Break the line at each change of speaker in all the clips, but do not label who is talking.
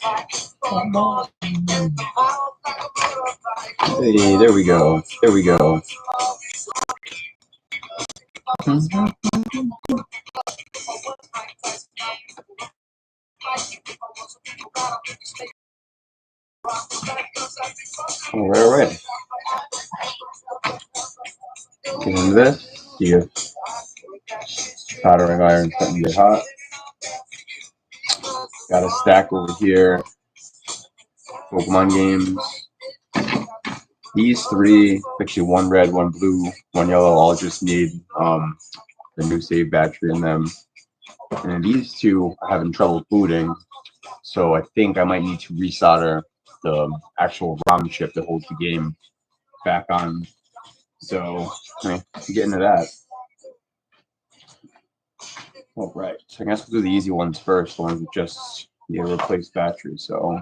Hey, there we go. There we go. All right. Get into this. See if soldering iron's starting to get hot. Got a stack over here. Pokemon games. These three, actually one red, one blue, one yellow, all just need the new save battery in them. And these two are having trouble booting, so I think I might need to resolder the actual ROM chip that holds the game back on. So get into that. All right, so I guess we'll do the easy ones first, the ones that just need to replace batteries. So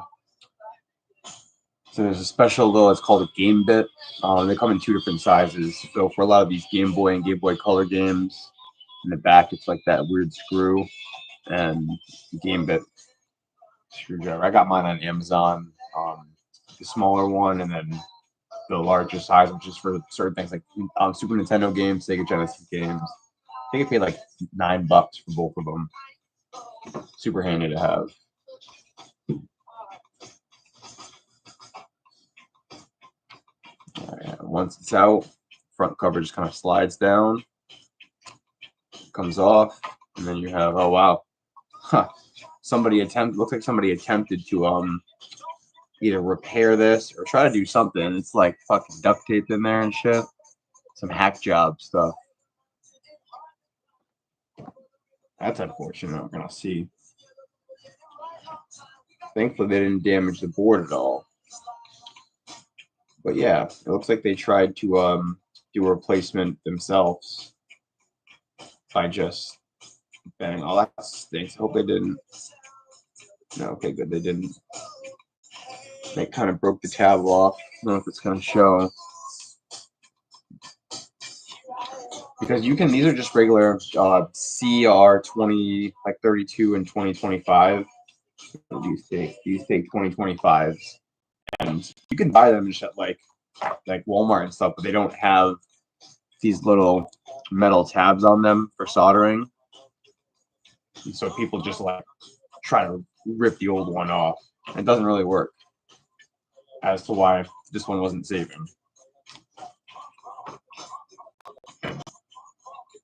there's a special little, it's called a Game Bit. They come in two different sizes. So for a lot of these Game Boy and Game Boy Color games, in the back it's like that weird screw and Game Bit screwdriver. I got mine on Amazon, the smaller one, and then the larger size, which is for certain things like Super Nintendo games, Sega Genesis games. I think I paid like $9 for both of them. Super handy to have. Right, once it's out, front cover just kind of slides down, comes off, and then you have, oh wow, looks like somebody attempted to either repair this or try to do something. It's like fucking duct tape in there and shit. Some hack job stuff. That's unfortunate. I'm gonna see. Thankfully, they didn't damage the board at all. But yeah, it looks like they tried to do a replacement themselves by just banging. Oh, that stinks. I hope they didn't. No, okay, good. They didn't. They kind of broke the tab off. I don't know if it's going to show. Because you can, these are just regular CR20, like 32 and 2025. What do you think? These take 2025s. And you can buy them just at like Walmart and stuff, but they don't have these little metal tabs on them for soldering. And so people just like try to rip the old one off. It doesn't really work. As to why this one wasn't saving.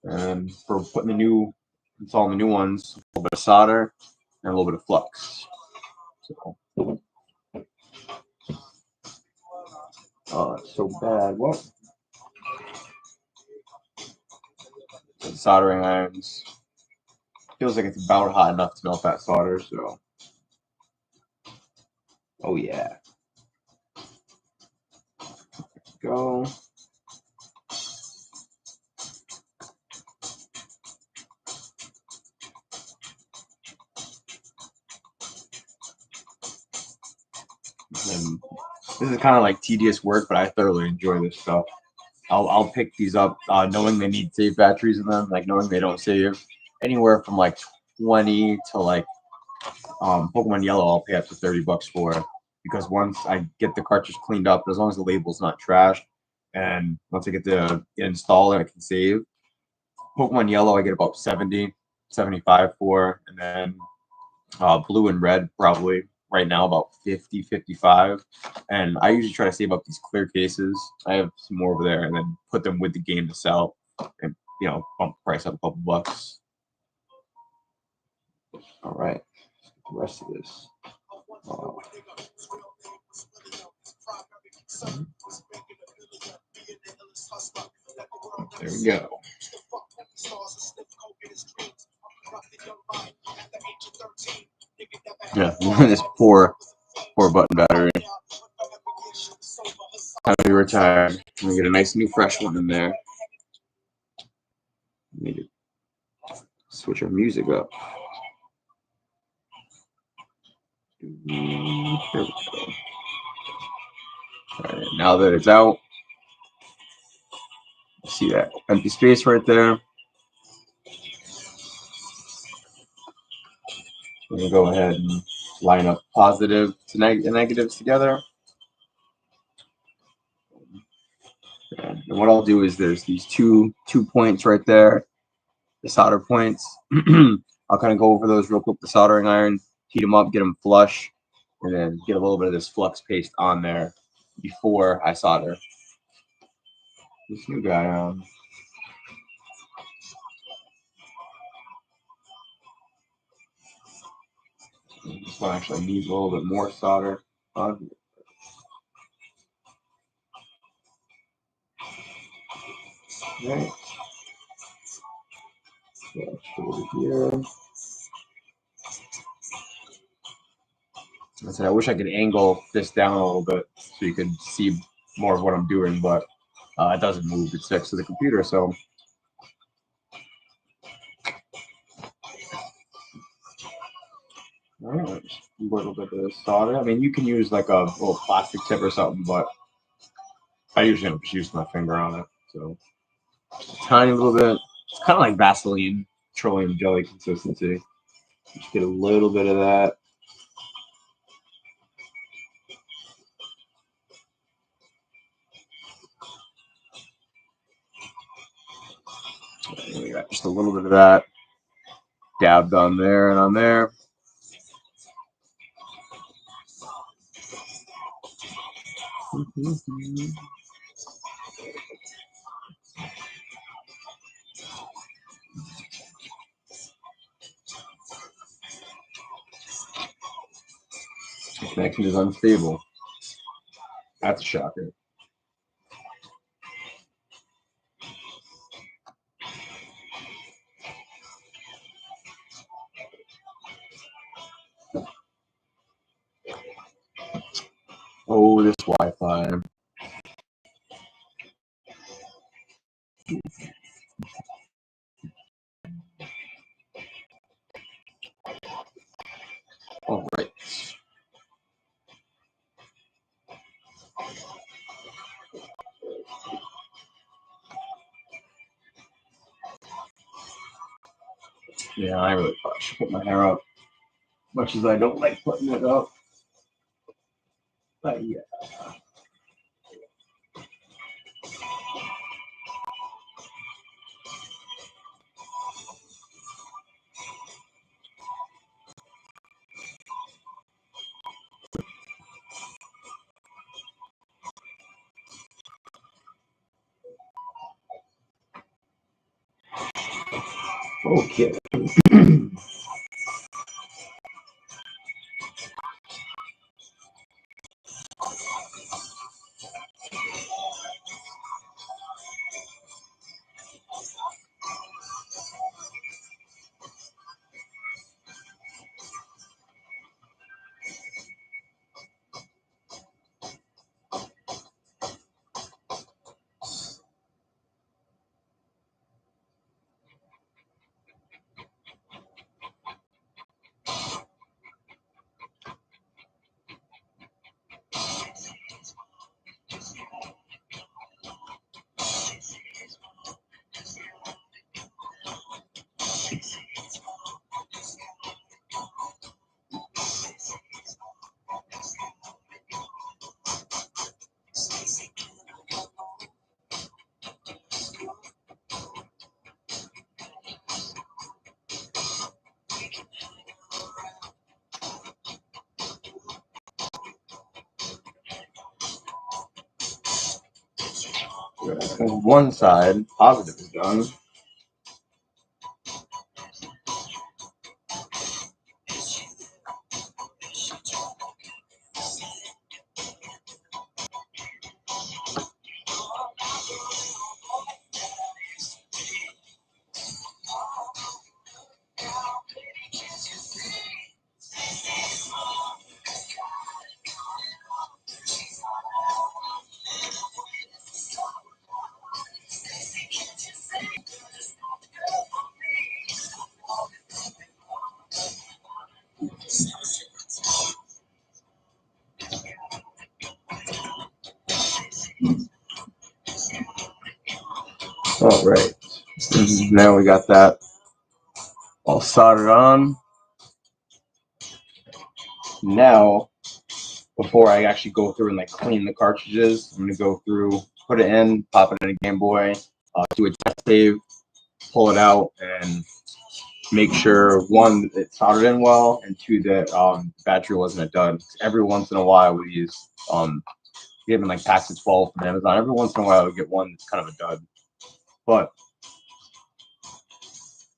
And for putting installing the new ones, a little bit of solder and a little bit of flux. So, oh, that's so bad. What? So soldering irons. Feels like it's about hot enough to melt that solder. So, oh yeah. Go. And this is kind of like tedious work, but I thoroughly enjoy this stuff. I'll pick these up knowing they need save batteries in them, like knowing they don't save anywhere from like 20 to like Pokemon Yellow. I'll pay up to $30 for, because once I get the cartridge cleaned up, as long as the label's not trashed, and once I get to install it, I can save. Pokemon Yellow, I get about 70, 75 for, and then blue and red probably right now about 50, 55. And I usually try to save up these clear cases. I have some more over there, and then put them with the game to sell, and bump the price up a couple bucks. All right, the rest of this. There we go. Yeah, this poor button battery. Time to be retired. We get a nice new fresh one in there. Need to switch our music up. Here we go. All right, now that it's out, see that empty space right there. I'm gonna go ahead and line up positive to negatives together. And what I'll do is there's these two points right there, the solder points. I'll kind of go over those real quick with the soldering iron, heat them up, get them flush, and then get a little bit of this flux paste on there before I solder. This new guy, this one actually needs a little bit more solder. Right. Over here. I said I wish I could angle this down a little bit so you could see more of what I'm doing, but it doesn't move. It's next to the computer, so. All right, a little bit of solder. I mean, you can use like a little plastic tip or something, but I usually just use my finger on it. So just a tiny little bit. It's kind of like Vaseline, petroleum jelly consistency. Just get a little bit of that. And we got just a little bit of that dabbed on there and on there. The connection is unstable. That's a shocker. Oh, this Wi-Fi. All right. Yeah, I really probably should put my hair up. Much as I don't like putting it up. But yeah. Okay. One side, positive is done. All right. Now we got that all soldered on. Now, before I actually go through and like clean the cartridges, I'm gonna go through, put it in, pop it in a Game Boy, do a test save, pull it out, and make sure one, it soldered in well, and two, that battery wasn't a dud. Every once in a while with these, given like packs of 12 from Amazon, every once in a while we get one that's kind of a dud. But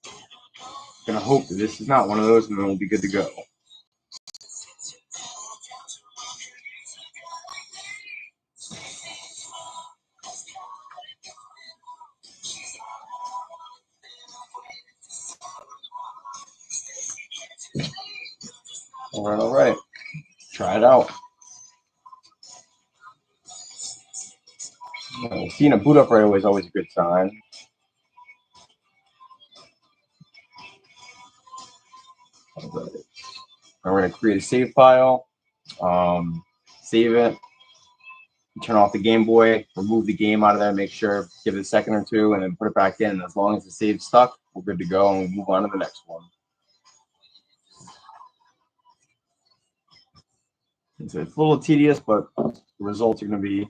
I'm gonna hope that this is not one of those, and then we'll be good to go. All right. Try it out. Seeing a boot up right away is always a good sign. Right. We're going to create a save file, save it, turn off the Game Boy, remove the game out of there, make sure, give it a second or two, and then put it back in. And as long as the save's stuck, we're good to go, and we move on to the next one. So it's a little tedious, but the results are going to be,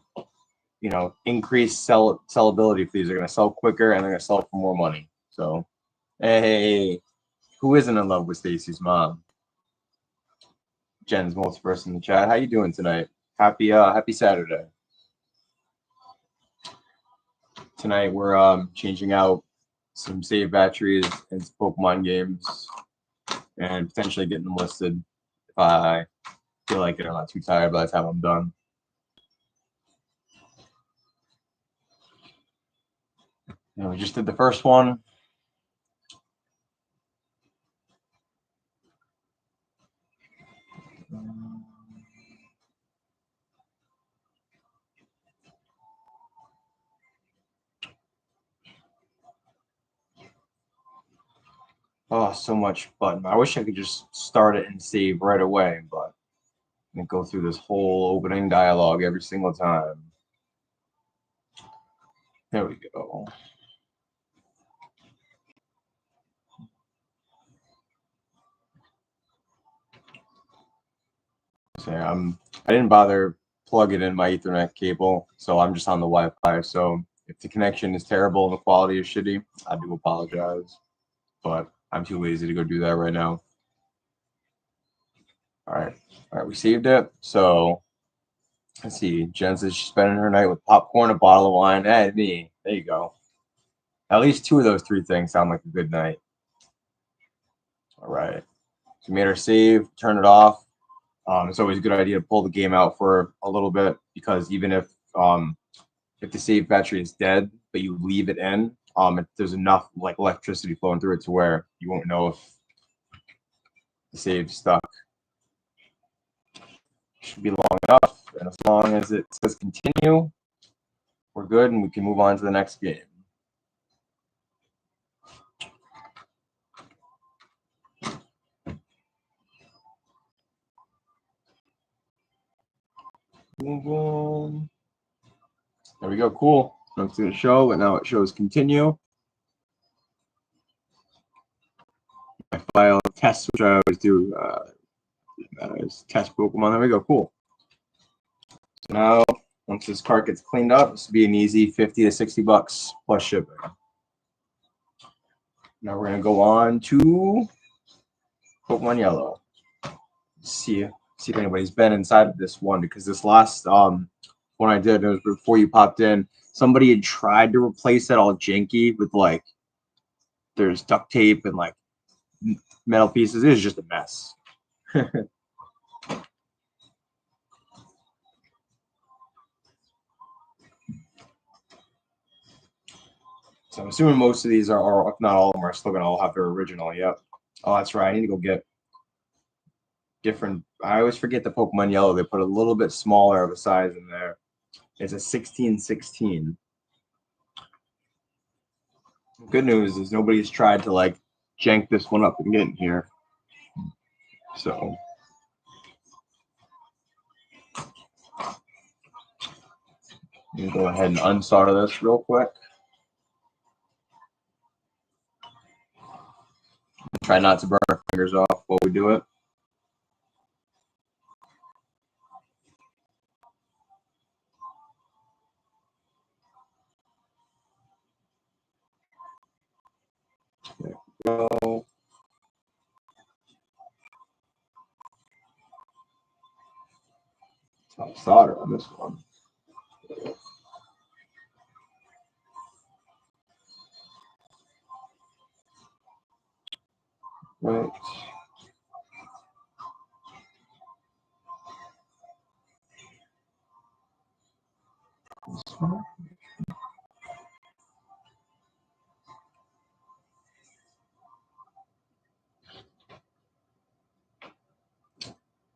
you know, increased sellability for these. They're going to sell quicker, and they're going to sell for more money. So, hey, who isn't in love with Stacy's mom? Jen's most first in the chat. How you doing tonight? Happy Saturday. Tonight we're changing out some save batteries in Pokemon games and potentially getting them listed if I feel like it. I'm not too tired by the time I'm done. You know, we just did the first one. Oh, so much button. I wish I could just start it and save right away, but I'm gonna go through this whole opening dialogue every single time. There we go. So I didn't bother plugging in my Ethernet cable, so I'm just on the Wi-Fi. So if the connection is terrible and the quality is shitty, I do apologize, but I'm too lazy to go do that right now. All right, we saved it. So let's see. Jen says she's spending her night with popcorn, a bottle of wine, and me. There you go. At least two of those three things sound like a good night. All right. So we made our save, turn it off. It's always a good idea to pull the game out for a little bit, because even if the save battery is dead, but you leave it in, there's enough like electricity flowing through it to where you won't know if the save's stuck. Should be long enough, and as long as it says continue, we're good, and we can move on to the next game. Boom. There we go. Cool. It's going to show, but now it shows continue. My file test, which I always do, is test Pokemon. There we go. Cool. So now, once this cart gets cleaned up, this will be an easy 50 to 60 bucks plus shipping. Now we're going to go on to Pokemon Yellow. See if anybody's been inside of this one, because this last one I did, it was before you popped in. Somebody had tried to replace it all janky with like there's duct tape and like metal pieces. It was just a mess. So I'm assuming most of these are, if not all of them, are still gonna all have their original. Yep. Oh, that's right. I need to go get different. I always forget the Pokemon Yellow. They put a little bit smaller of a size in there. It's a 1616. Good news is nobody's tried to like jank this one up and get in here. So I'm gonna go ahead and unsolder this real quick. Try not to burn our fingers off while we do it. Top solder on this one. Right.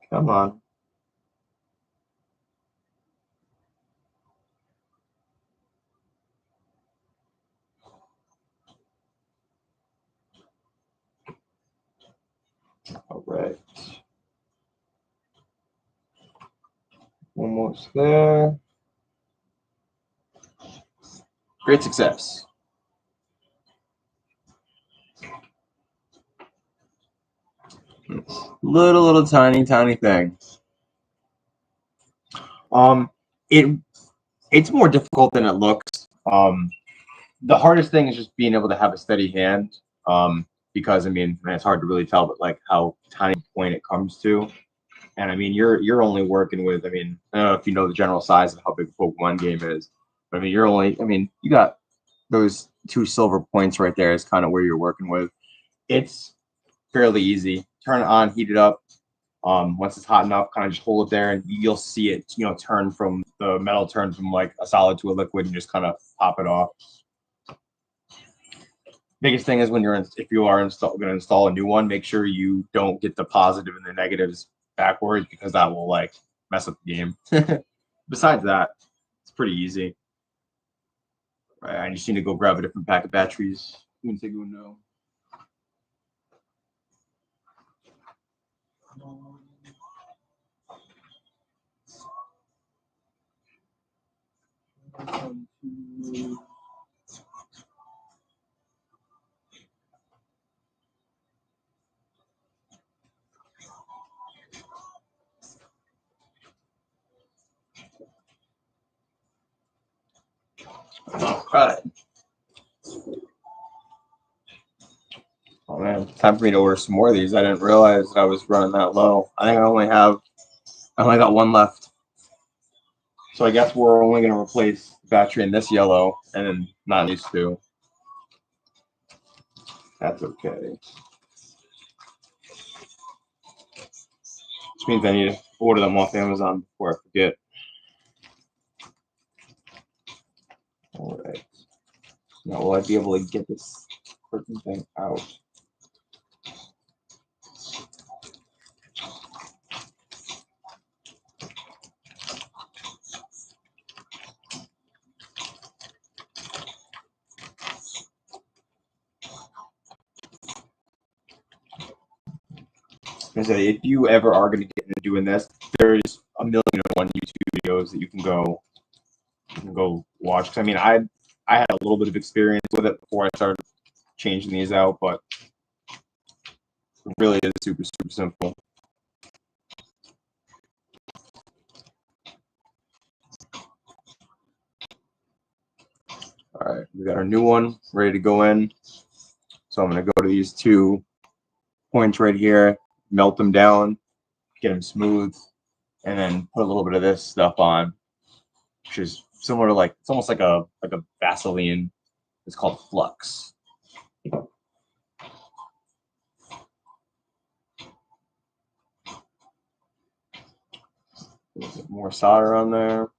Come on. All right. Almost there. Great success. Little tiny thing. It's more difficult than it looks. The hardest thing is just being able to have a steady hand. Because I mean, it's hard to really tell, but like how tiny point it comes to. And I mean, you're only working with. I mean, I don't know if you know the general size of how big a Pokemon game is, but I mean, you're only. I mean, you got those 2 silver points right there is kind of where you're working with. It's fairly easy. Turn it on, heat it up. Once it's hot enough, kind of just hold it there, and you'll see it, turn from the metal turn from like a solid to a liquid, and just kind of pop it off. Biggest thing is when if you are going to install a new one, make sure you don't get the positive and the negatives backwards, because that will like mess up the game. Besides that, it's pretty easy. Right, I just need to go grab a different pack of batteries. Un segundo. All right. Oh man, time for me to order some more of these. I didn't realize that I was running that low. I think I only got one left. So I guess we're only going to replace the battery in this yellow and then not these 2. That's okay. Which means I need to order them off Amazon before I forget. All right. Now, will I be able to get this freaking thing out? I said, if you ever are going to get into doing this, there's a million and one YouTube videos that you can go watch. 'Cause I mean, I had a little bit of experience with it before I started changing these out, but it really is super simple. All right, we got our new one ready to go in. So I'm going to go to these 2 points right here, melt them down, get them smooth, and then put a little bit of this stuff on, which is similar to like, it's almost like a Vaseline. It's called Flux. A little bit more solder on there.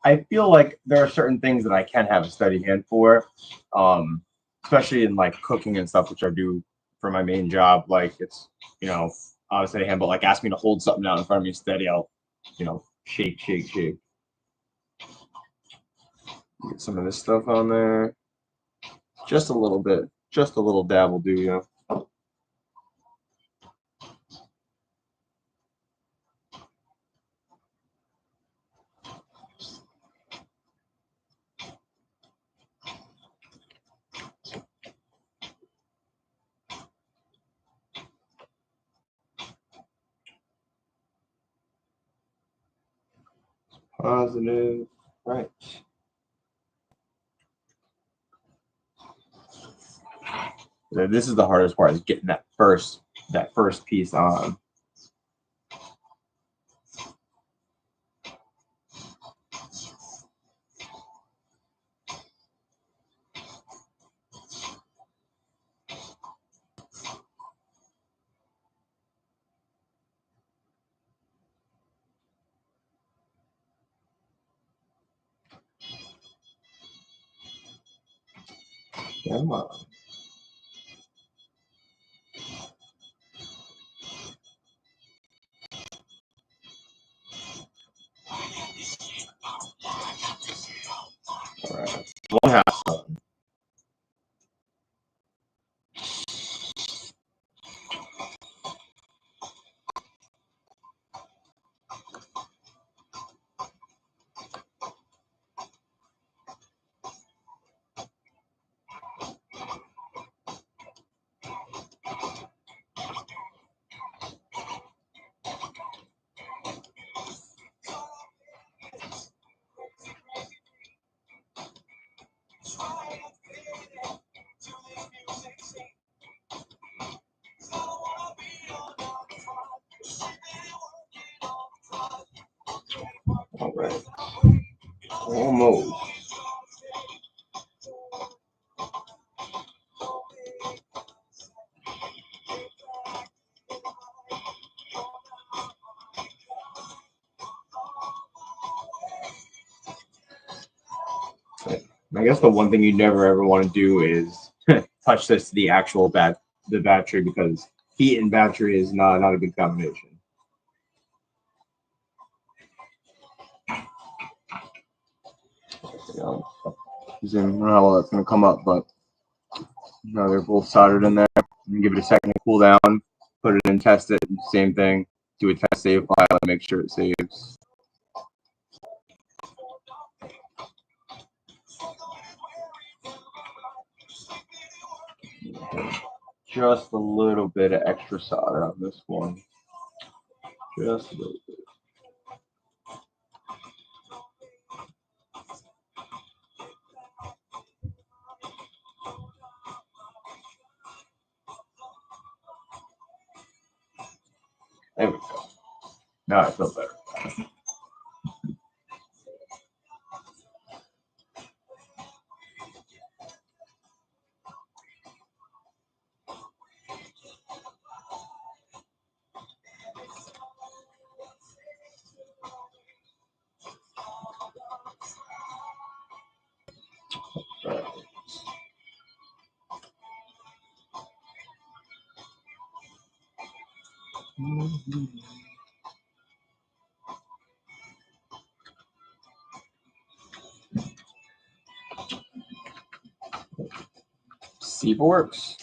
I feel like there are certain things that I can have a steady hand for, especially in like cooking and stuff, which I do for my main job. Like it's, on a steady hand, but like ask me to hold something out in front of me steady, I'll, shake. Get some of this stuff on there. Just a little bit, just a little dab will do, positive, right. So this is the hardest part, is getting that first piece on. Come on. All right. 1/2 done. All right. Almost. I guess the one thing you never ever want to do is touch this to the actual the battery, because heat and battery is not a good combination. Zoom. I don't know how well that's going to come up, but they're both soldered in there. And give it a second to cool down. Put it in, test it. Same thing. Do a test save file and make sure it saves. Just a little bit of extra solder on this one. Just a little bit. There we go. Now I feel better. See if it works.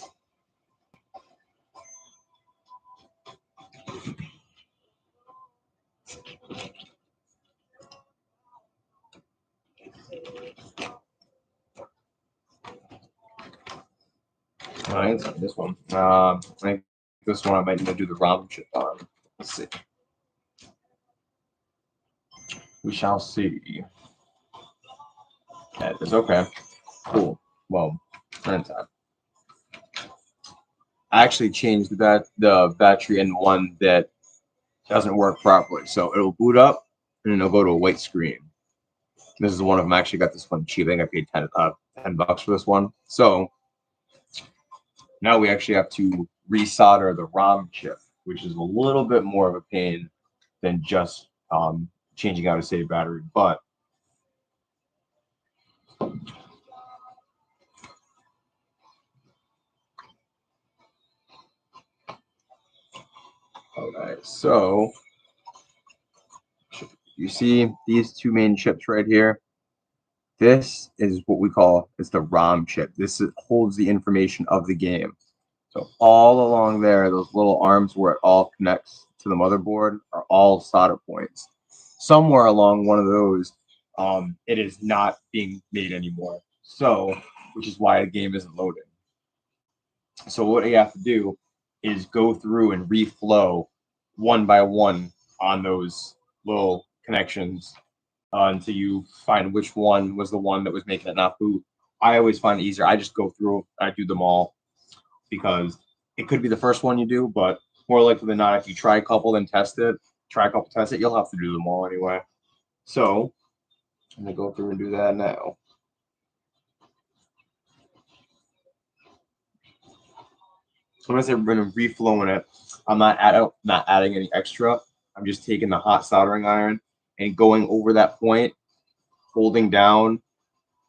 All right, so this one. I think this one I might need to do the ROM chip on. Let's see. We shall see. That is okay. Cool. Well, turn time. I actually changed the battery in one that doesn't work properly, so it'll boot up and then it'll go to a white screen. This is one of them. I actually got this one cheap. I think I paid $10 for this one. So now we actually have to resolder the ROM chip, which is a little bit more of a pain than just changing out a save battery. But all right, so you see these two main chips right here. This is what we call is the ROM chip. This holds the information of the game. So all along there, those little arms where it all connects to the motherboard are all solder points. Somewhere along one of those, it is not being made anymore. So, which is why the game isn't loading. So what you have to do is go through and reflow one by one on those little connections until you find which one was the one that was making it not boot. I always find it easier. I just go through, I do them all because it could be the first one you do, but more likely than not, if you try a couple then test it, you'll have to do them all anyway. So I'm gonna go through and do that now. So when I say we're gonna reflowing it, I'm not adding any extra. I'm just taking the hot soldering iron and going over that point, holding down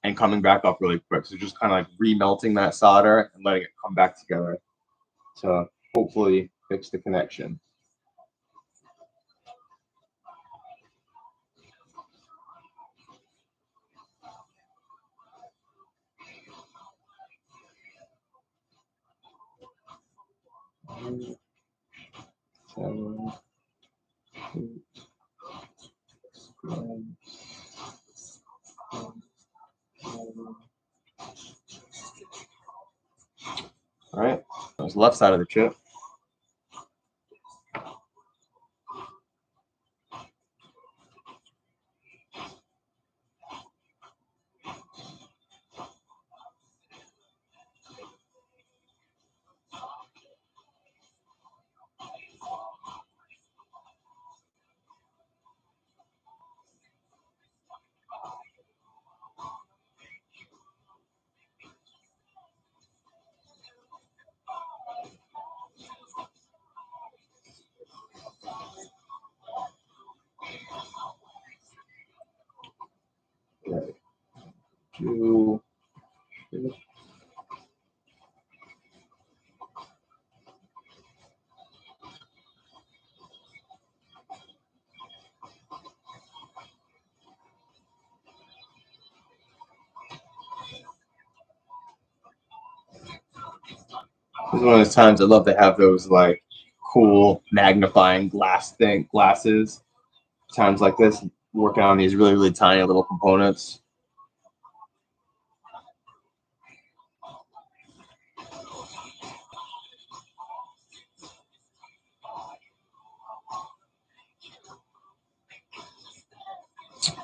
and coming back up really quick. So just kind of like remelting that solder and letting it come back together to hopefully fix the connection. Seven, 8, 9, 10, 11. All right, that was the left side of the chip. Right. 2. This is one of those times I love to have those like cool magnifying glasses. Times like this, working on these really tiny little components.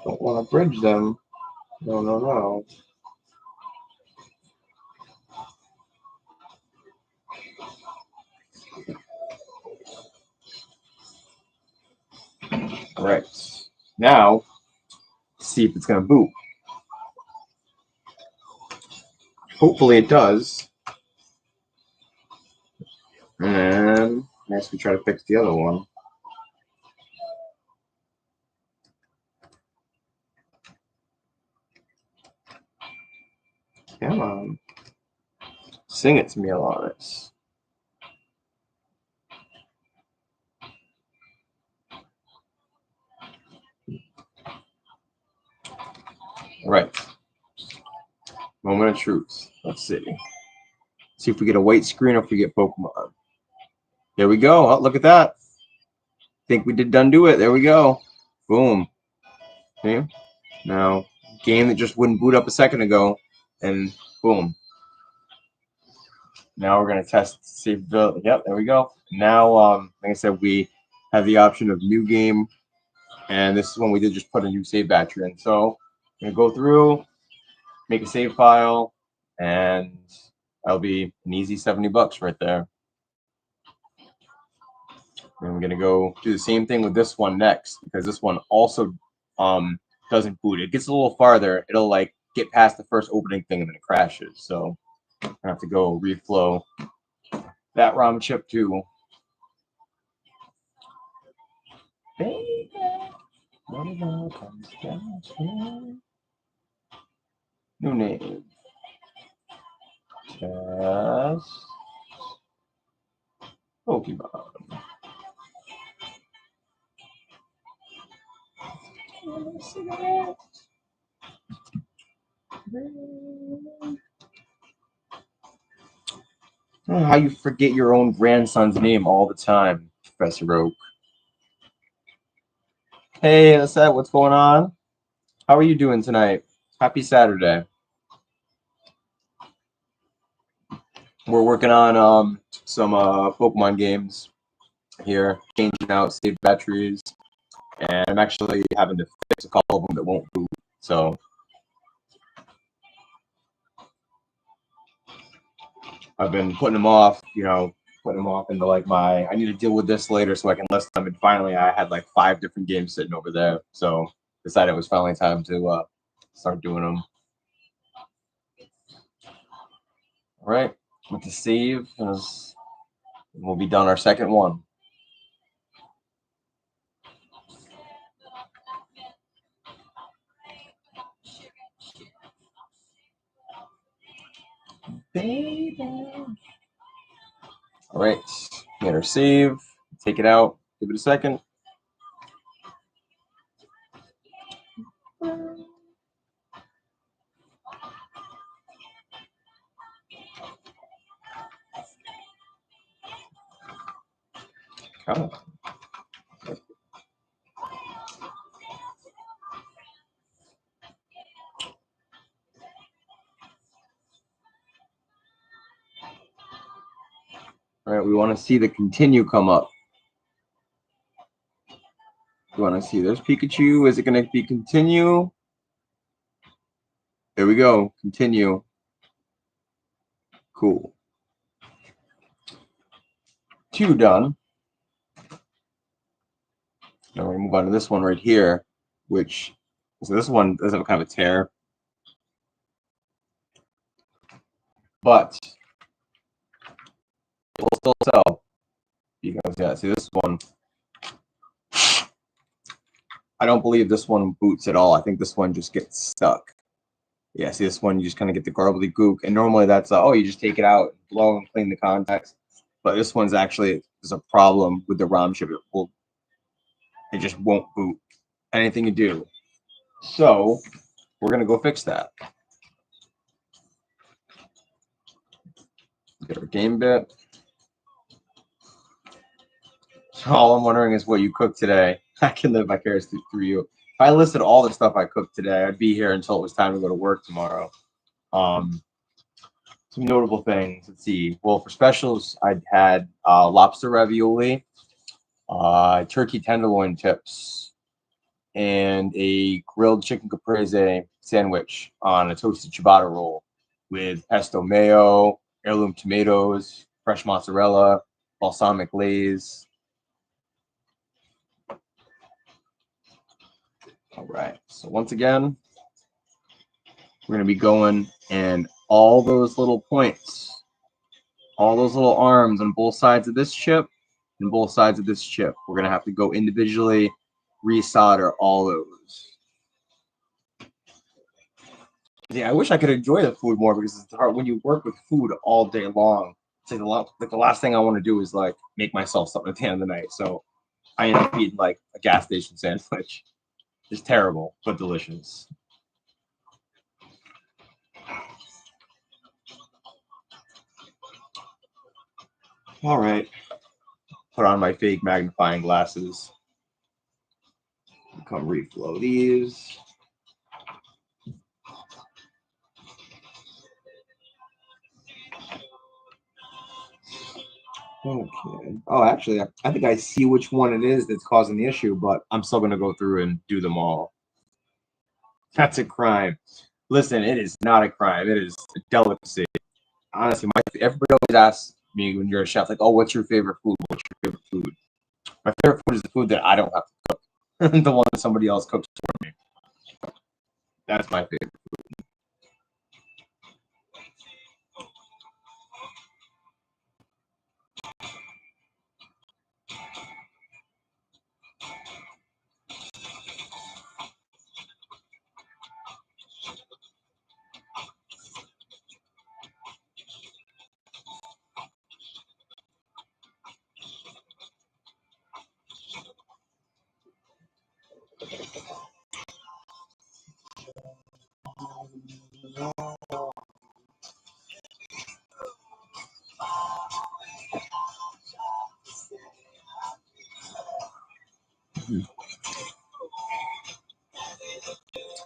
Don't want to bridge them. No. All right. Now, see if it's going to boot. Hopefully it does. And then next we try to fix the other one. Come on. Sing it to me, Alanis. All right. Moment of truth. Let's see. See if we get a white screen or if we get Pokemon. There we go. Oh, look at that. Think we did undo it. There we go. Boom. Okay. Now, game that just wouldn't boot up a second ago, and boom. Now we're gonna test to see if the yep, there we go. Now, like I said, we have the option of new game, and this is when we did just put a new save battery in. So I'm gonna go through, make a save file, and that'll be an easy $70 right there. And we're gonna go do the same thing with this one next because this one also doesn't boot. It gets a little farther. It'll like get past the first opening thing and then it crashes. So I have to go reflow that ROM chip too. Baby, what it all comes down to. New name. Test. Pokemon. I don't know how you forget your own grandson's name all the time, Professor Oak. Hey, Alyssa, what's going on? How are you doing tonight? Happy Saturday. We're working on some Pokemon games here, changing out save batteries and I'm actually having to fix a couple of them that won't boot. So I've been putting them off, putting them off into like I need to deal with this later so I can list them. And finally, I had like 5 different games sitting over there. So decided it was finally time to start doing them. All right, with the save, we'll be done our second one. Baby. All right, get our save, take it out, give it a second. Oh. All right, we want to see the continue come up. We want to see there's Pikachu. Is it going to be continue? There we go. Continue. Cool. 2 done. Now we're going to move on to this one right here, so this one does have kind of a tear. But it will still sell. Because, yeah, see this one. I don't believe this one boots at all. I think this one just gets stuck. Yeah, see this one, you just kind of get the gook. And normally that's, you just take it out, blow and clean the contacts. But this one's actually, there's a problem with the ROM chip. It just won't boot anything you do. So we're going to go fix that. Get our game bit. So all I'm wondering is what you cooked today. I can live vicariously through you. If I listed all the stuff I cooked today, I'd be here until it was time to go to work tomorrow. Some notable things. Let's see. Well, for specials, I had lobster ravioli, turkey tenderloin tips, and a grilled chicken caprese sandwich on a toasted ciabatta roll with pesto mayo, heirloom tomatoes, fresh mozzarella, balsamic glaze. All right, so once again, we're going to be going, and all those little points, all those little arms on both sides of this chip and both sides of this chip, we're going to have to go individually resolder all those. Yeah, I wish I could enjoy the food more because it's hard when you work with food all day long. It's like the last thing I want to do is like make myself something at the end of the night. So I end up eating like a gas station sandwich. It's terrible, but delicious. All right. Put on my fake magnifying glasses. Come reflow these. Okay. Oh, actually, I think I see which one it is that's causing the issue, but I'm still going to go through and do them all. That's a crime. Listen, it is not a crime. It is a delicacy. Honestly, everybody always asks me when you're a chef, like, oh, what's your favorite food? What's your favorite food? My favorite food is the food that I don't have to cook. The one that somebody else cooks for me. That's my favorite food.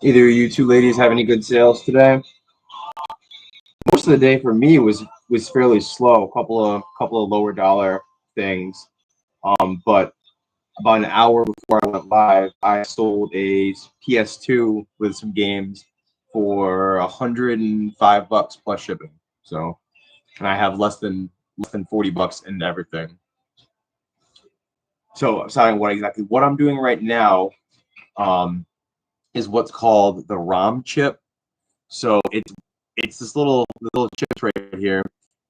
Either you two ladies have any good sales today? Most of the day for me was fairly slow. A couple of lower dollar things, but about an hour before I went live, I sold a PS2 with some games for $105 plus shipping. So, and I have less than $40 in everything. So I'm deciding what I'm doing right now is what's called the ROM chip. So it's this little chips right here.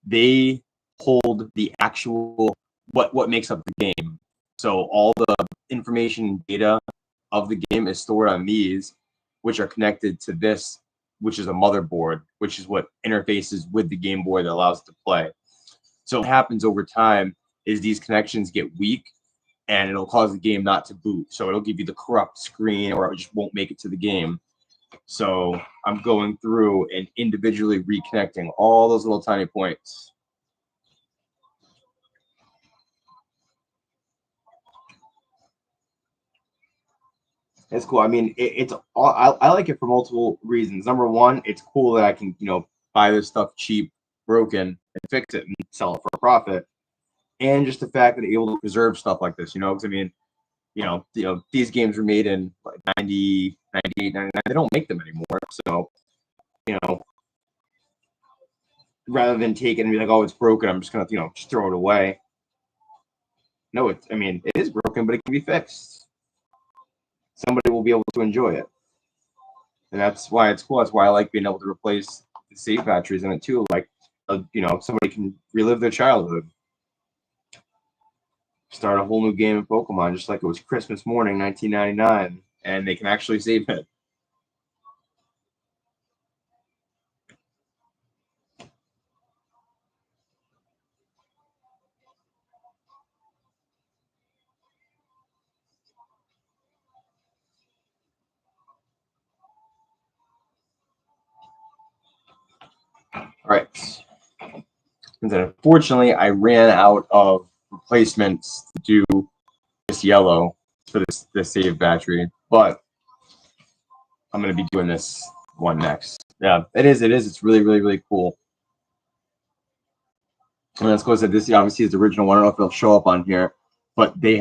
They hold the actual what makes up the game. So all the information and data of the game is stored on these, which are connected to this, which is a motherboard, which is what interfaces with the Game Boy that allows it to play. So what happens over time is these connections get weak and it'll cause the game not to boot. So it'll give you the corrupt screen or it just won't make it to the game. So I'm going through and individually reconnecting all those little tiny points. It's cool. I mean, it's all, I like it for multiple reasons. Number one, it's cool that I can, buy this stuff cheap, broken, and fix it and sell it for a profit. And just the fact that I'm able to preserve stuff like this, because I mean, these games were made in like 90, 98, 99. They don't make them anymore. So, rather than take it and be like, oh, it's broken, I'm just gonna, just throw it away. No, I mean, it is broken, but it can be fixed. Somebody will be able to enjoy it. And that's why it's cool. That's why I like being able to replace the save batteries in it too. Like, somebody can relive their childhood. Start a whole new game of Pokemon, just like it was Christmas morning, 1999, and they can actually save it. All right. And then unfortunately, I ran out of replacements to do this yellow for this save battery, but I'm going to be doing this one next. Yeah, it is. It's really, really, really cool. And let's go ahead. This obviously is the original one. I don't know if it'll show up on here, but they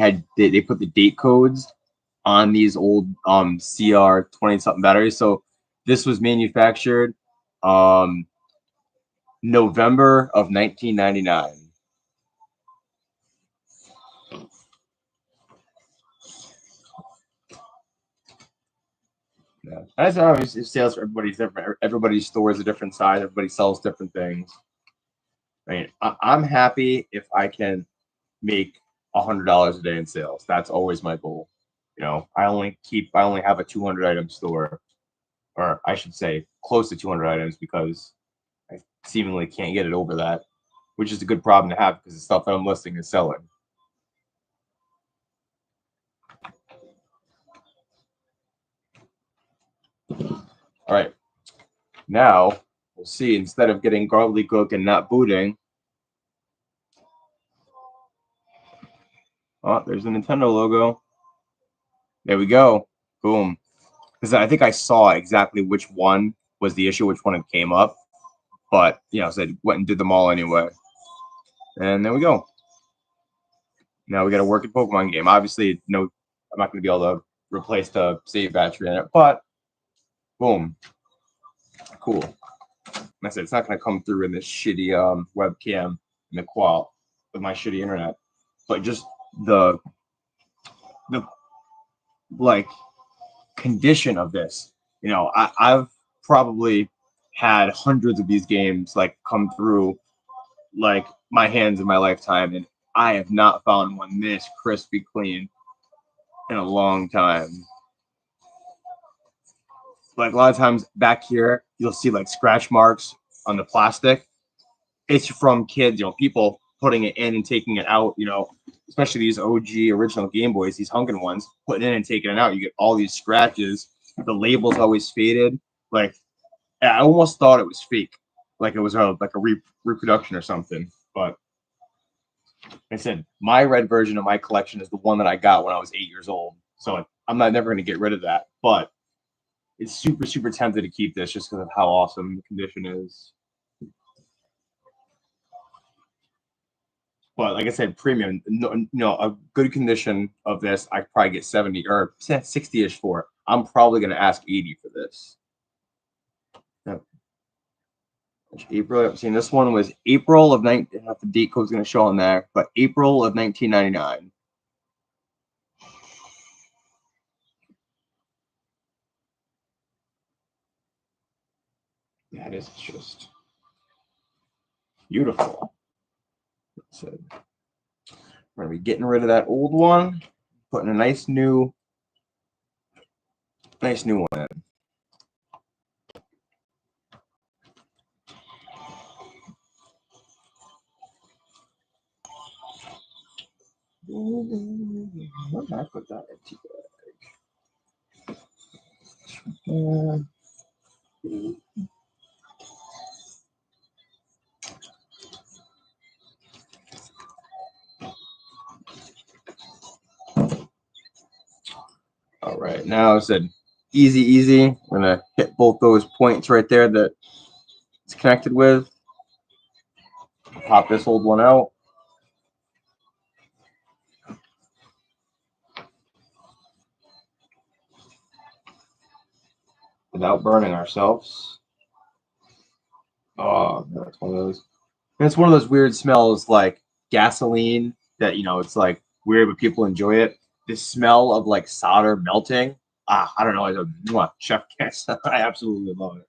put the date codes on these old CR 20 something batteries. So this was manufactured November of 1999. Yeah, that's obviously sales for everybody's different. Everybody stores a different size. Everybody sells different things. I mean, I'm happy if I can make $100 a day in sales. That's always my goal. I only have a 200 item store, or I should say, close to 200 items because I seemingly can't get it over that, which is a good problem to have because the stuff that I'm listing is selling. All right, now we'll see. Instead of getting gobbledygook and not booting, oh, there's the Nintendo logo. There we go. Boom. Because I think I saw exactly which one was the issue, which one it came up. But, so I went and did them all anyway. And there we go. Now we got a working Pokemon game. Obviously, no, I'm not going to be able to replace the save battery in it. But, boom. Cool. I said, it's not going to come through in this shitty webcam in the qual with my shitty internet. But just the like condition of this. I've probably had hundreds of these games like come through like my hands in my lifetime, and I have not found one this crispy clean in a long time. Like a lot of times back here, you'll see like scratch marks on the plastic. It's from kids, people putting it in and taking it out, especially these OG original Game Boys, these hunkin' ones, putting it in and taking it out. You get all these scratches. The label's always faded. Like, I almost thought it was fake, like it was a reproduction or something. But like I said, my red version of my collection is the one that I got when I was 8 years old. So I'm never going to get rid of that. But it's super, super tempted to keep this just because of how awesome the condition is. But like I said, premium, no, a good condition of this, I probably get 70 or 60-ish for. I'm probably going to ask 80 for this. Yep. April, I've seen this one was April of 19, the date code's going to show on there, but April of 1999. That is just beautiful. So we're going to be getting rid of that old one, putting a nice new one in. What did I put that into? All right, now I said easy. I'm gonna hit both those points right there that it's connected with. Pop this old one out. Without burning ourselves. Oh, that's one of those. It's one of those weird smells like gasoline that, it's like weird, but people enjoy it. The smell of like solder melting. I don't know. It's a chef kiss. I absolutely love it.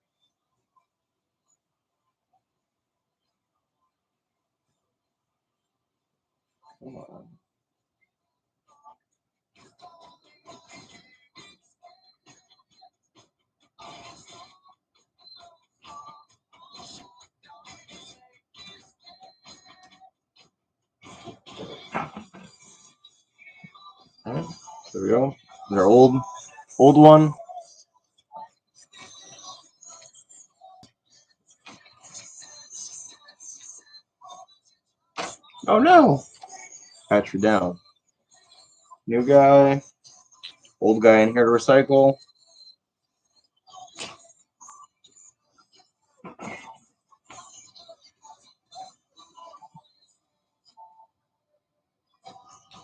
Come on. All right, there we go. Their old one. Oh no! Patch down. New guy. Old guy in here to recycle.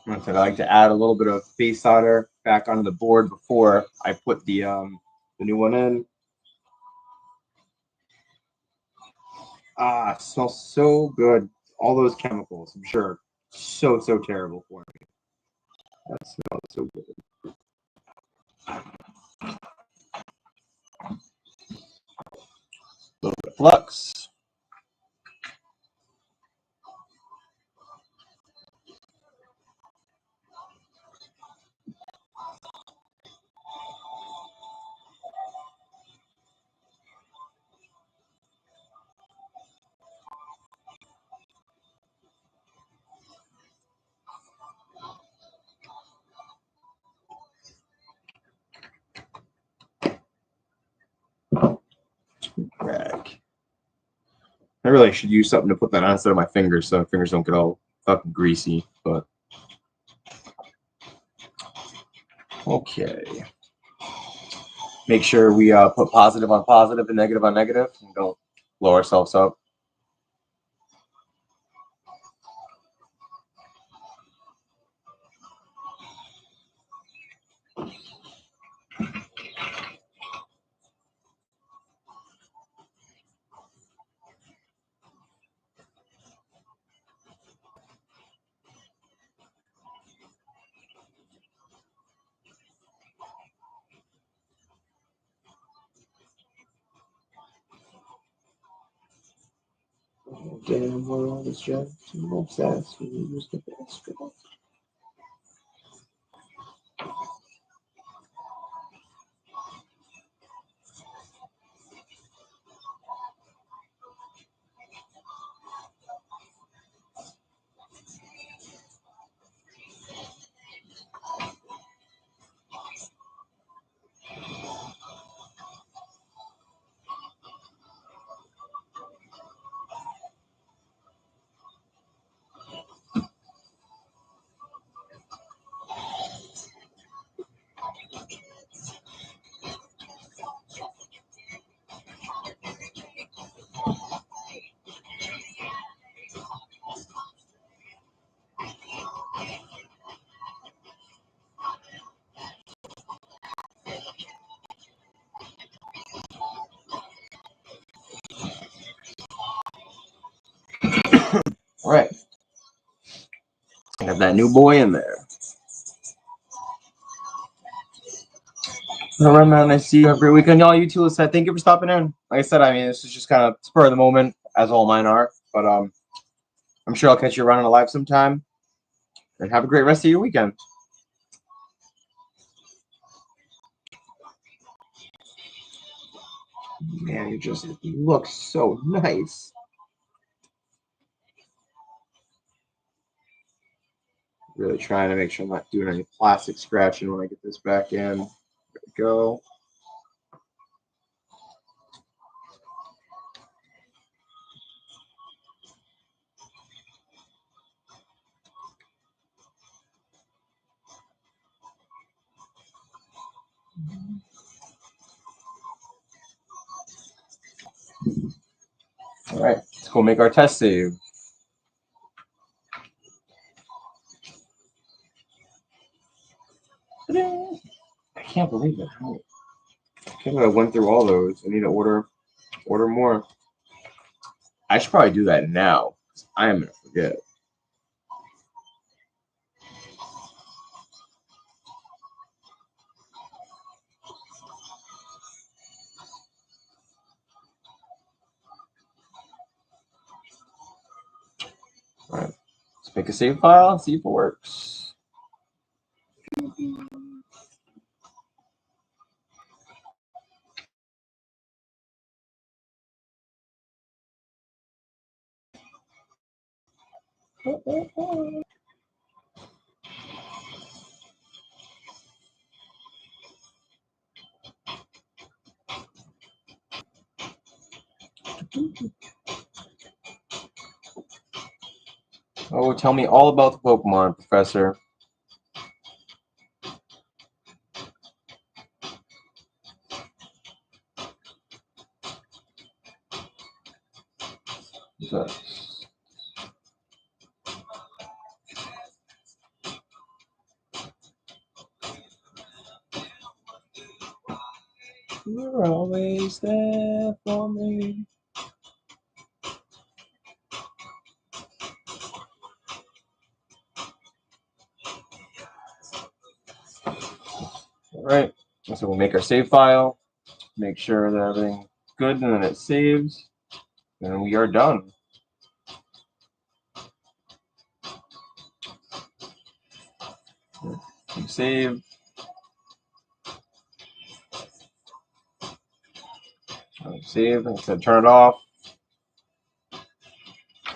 I like to add a little bit of face solder back onto the board before I put the new one in. It smells so good. All those chemicals, I'm sure, so terrible for me. That smells so good. A little bit of flux. Rag. I really should use something to put that on instead of my fingers so my fingers don't get all fucking greasy. But okay. Make sure we put positive on positive and negative on negative and don't blow ourselves up. Damn, we're all this job. Obsessed. We use the best. All right. Got that new boy in there. All right, man. I see you. Have a great weekend, y'all. You too, Lisette. Thank you for stopping in. Like I said, I mean, this is just kind of spur of the moment, as all mine are. But I'm sure I'll catch you around live sometime. And have a great rest of your weekend. Man, you just look so nice. Really trying to make sure I'm not doing any plastic scratching when I get this back in. There we go. All right, let's go make our test save. I can't believe it. I can't believe I went through all those. I need to order more. I should probably do that now. I am gonna forget. All right, let's make a save file. See if it works. Oh, tell me all about the Pokemon, Professor. You're always there for me. All right, so we'll make our save file, make sure that everything's good, and then it saves, and we are done. Save. Save. I said turn it off.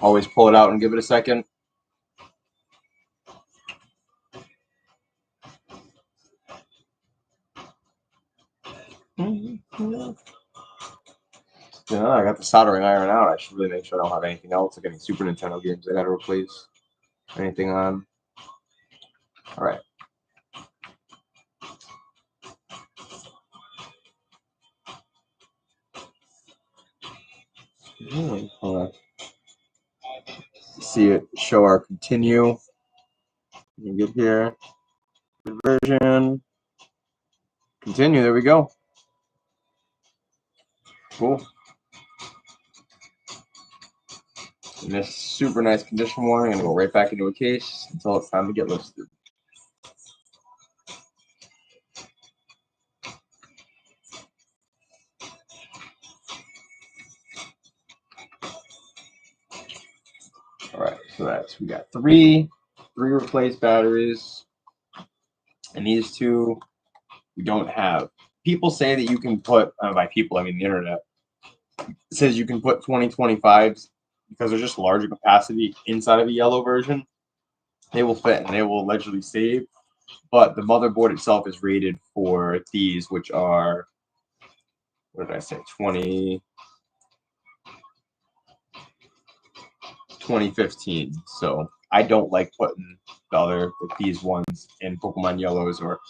Always pull it out and give it a second. Yeah, I got the soldering iron out. I should really make sure I don't have anything else, like any Super Nintendo games I got to replace. Anything on. All right. Hold on. See it show our continue. You get here. Version. Continue. There we go. Cool. In this super nice condition warning, I'm going to go right back into a case until it's time to get listed. All right, so we got three replaced batteries, and these two we don't have. People say that you can put, by people I mean the internet, it says you can put 2025s because they're just larger capacity inside of a yellow version. They will fit and they will allegedly save, but the motherboard itself is rated for these, which are, what did I say, 2015. So I don't like putting these ones in Pokemon Yellows, or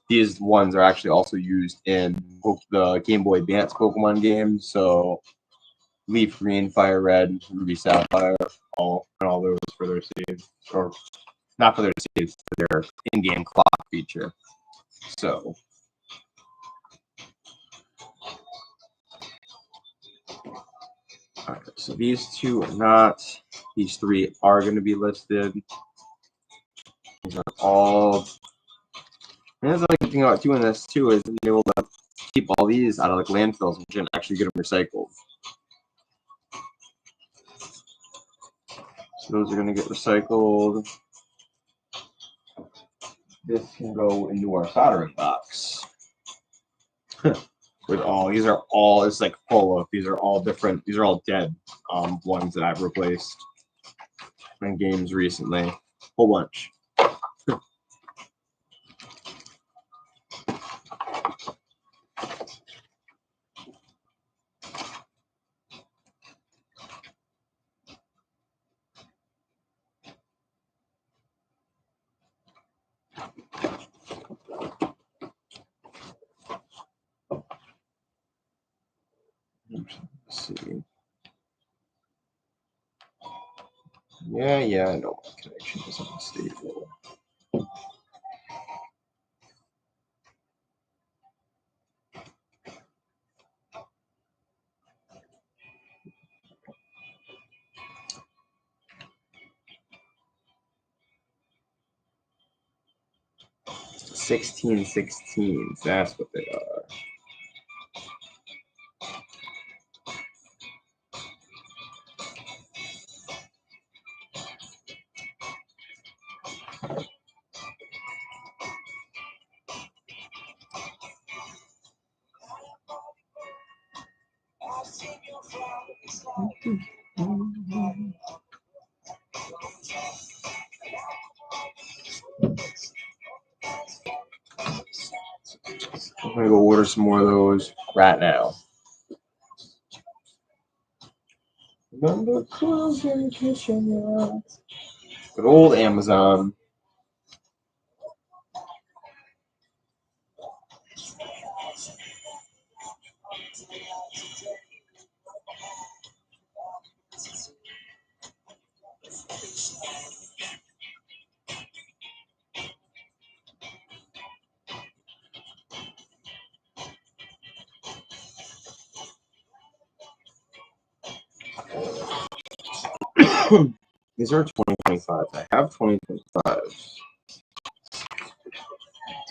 these ones are actually also used in the Game Boy Advance Pokemon games. So Leaf Green, Fire Red, Ruby Sapphire, all those for their saves, or not for their saves, for their in-game clock feature. So All right, so these two are not. These three are going to be listed. These are all. And the other thing about doing this too is being able to keep all these out of like landfills and actually get them recycled. So those are going to get recycled. This can go into our soldering box. With all these are all it's like full of these are all different. These are all dead ones that I've replaced in games recently. Whole bunch. Let's see. Yeah, I know my connection is unstable. $1616s, that's what they are. I'm gonna go order some more of those right now. Remember clothes in the kitchen, yeah. Good old Amazon. These are 2025. I have 2025.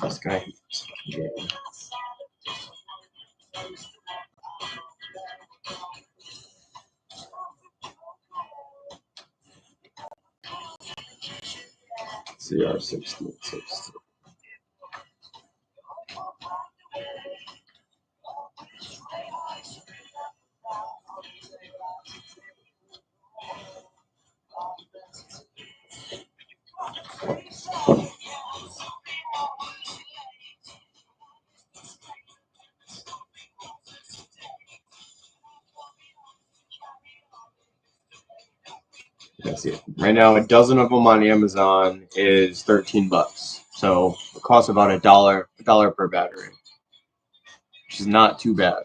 This guy. Yeah. CR1660. That's it. Right now, a dozen of them on Amazon is $13. So it costs about a dollar per battery, which is not too bad.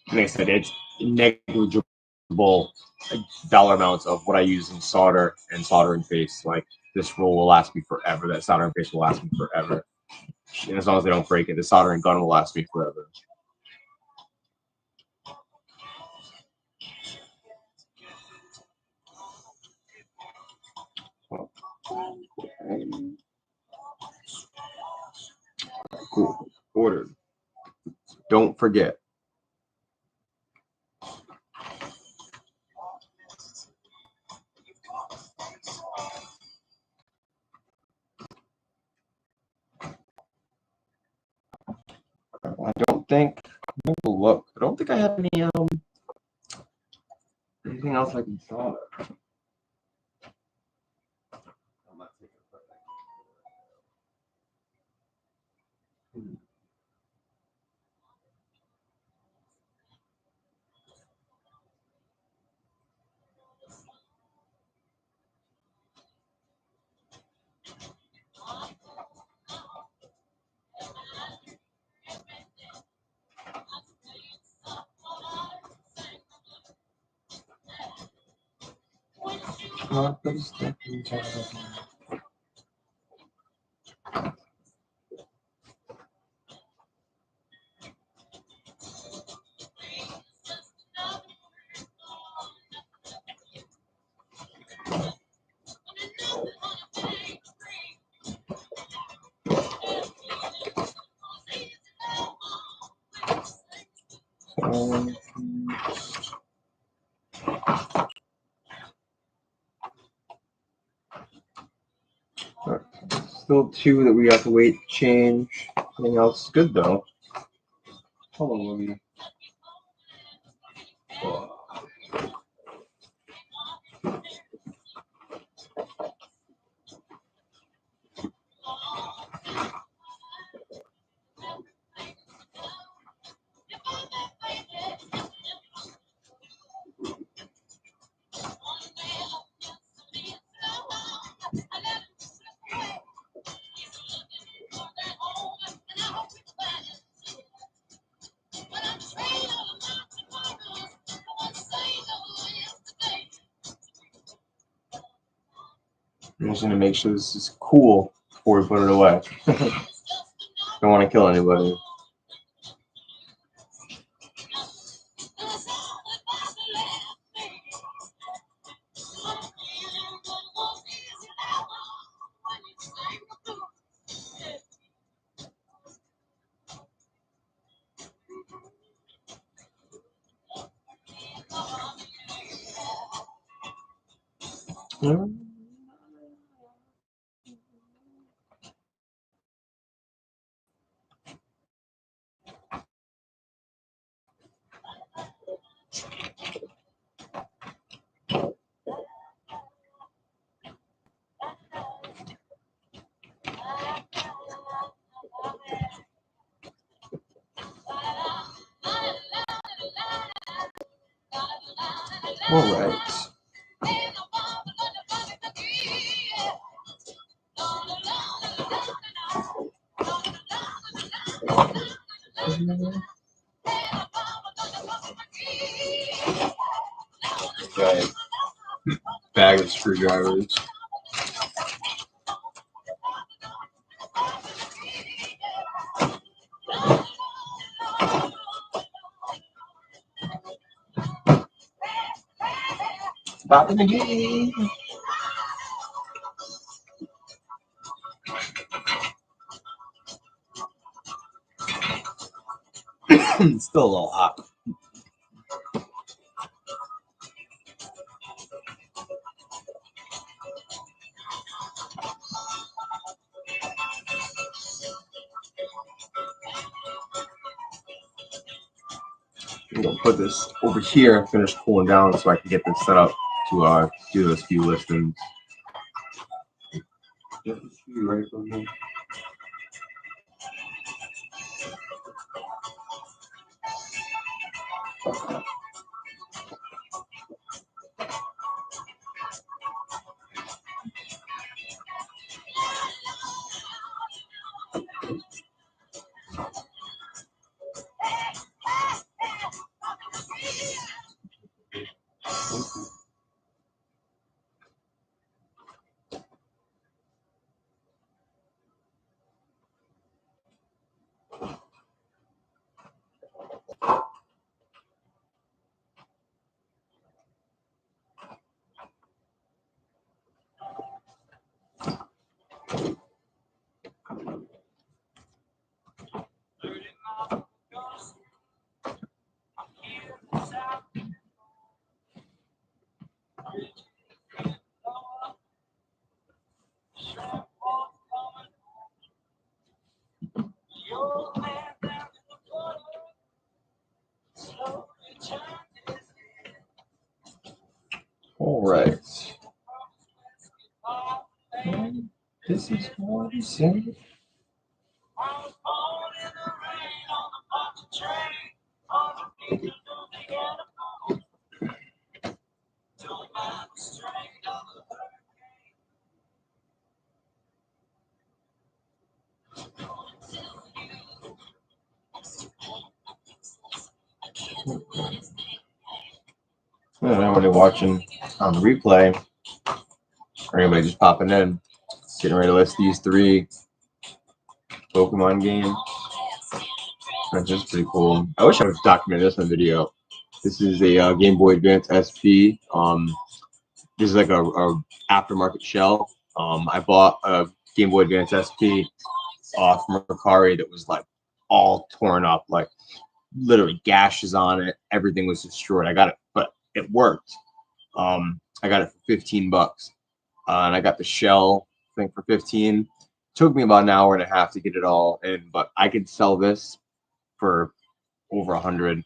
Like I said, it's negligible dollar amounts of what I use in solder and soldering paste. Like this roll will last me forever. That soldering paste will last me forever. And as long as they don't break it, the soldering gun will last me forever. Cool. Ordered. Don't forget. I don't think. Look, I don't think I have any anything else I can solder. Still 2 that we have to wait to change. Everything else is good though. Hold on, Louie. I'm just gonna make sure this is cool before we put it away. Don't want to kill anybody. All right. Okay. Bag of screwdrivers. Popping again. It's still a little hot. I'm gonna put this over here and finish cooling down so I can get this set up to do those few listings. Right from here. All right. This is what he said. Anybody watching on the replay, or anybody just popping in, getting ready to list these 3 Pokemon games. That's just pretty cool. I wish I would document this in a video. This is a Game Boy Advance SP. This is like a aftermarket shell. I bought a Game Boy Advance SP off MERCARI that was like all torn up, like literally gashes on it. Everything was destroyed. I got it, but it worked. I got it for $15, and I got the shell thing for 15. Took me about an hour and a half to get it all in, but I could sell this for over 100.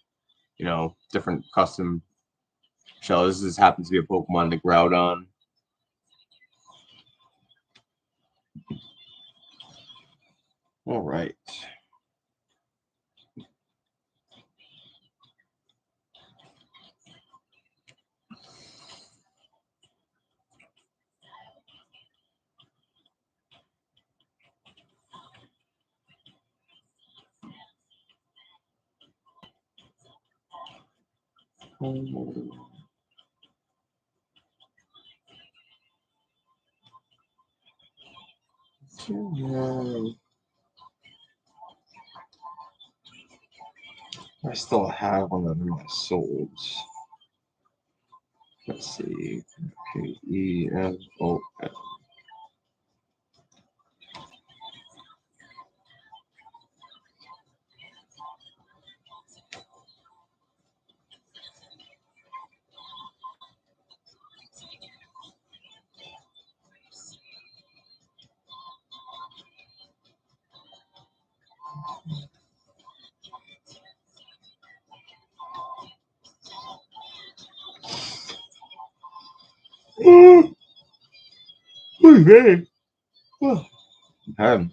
Different custom shells. This happens to be a Pokemon, the Groudon. All right. I still have one of my souls. Let's see. KEFON. Okay.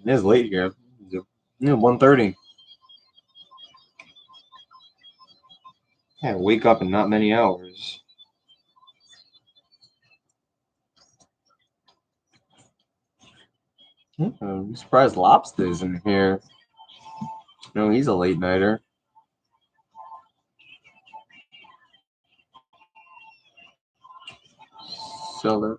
It's late here. 1:30. I wake up in not many hours. I'm surprised Lobster's in here. No, he's a late nighter. Seller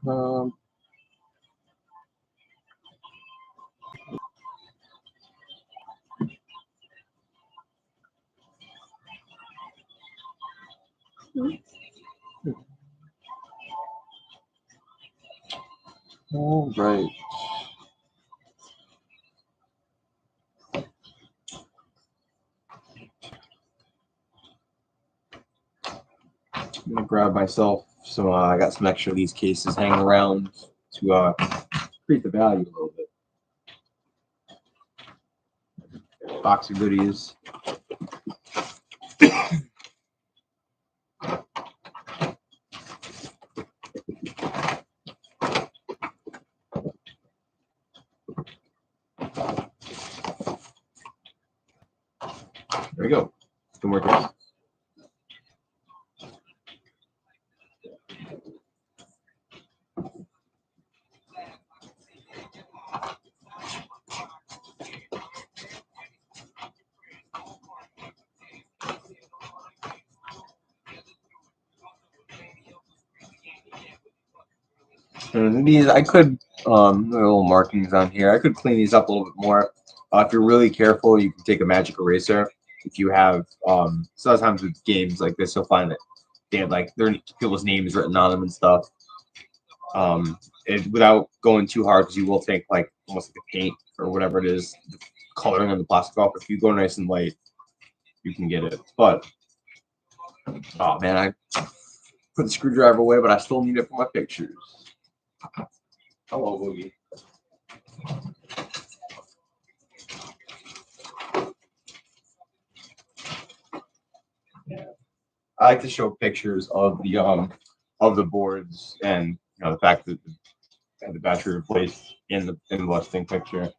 All right. I'm gonna grab myself some. I got some extra of these cases hanging around to create the value a little bit. Box of goodies. There we go. Good work. And these, I could, little markings on here. I could clean these up a little bit more. If you're really careful, you can take a magic eraser. If you have, sometimes with games like this, you'll find that they have like their people's names written on them and stuff. Without going too hard, because you will take like almost like a paint or whatever it is, coloring on the plastic off. If you go nice and light, you can get it. But oh man, I put the screwdriver away, but I still need it for my pictures. Hello, Boogie. Yeah. I like to show pictures of the boards and the fact that the battery replaced in the listing picture.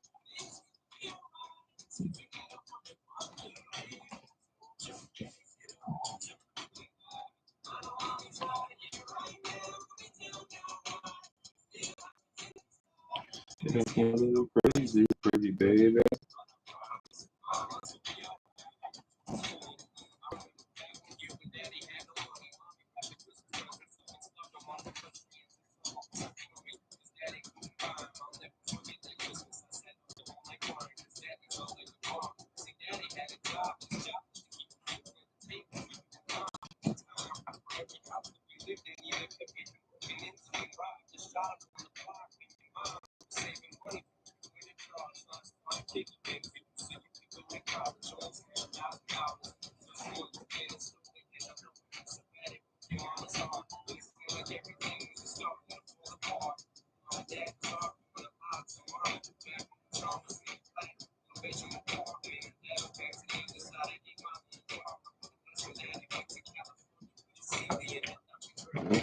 Making a little crazy, crazy baby.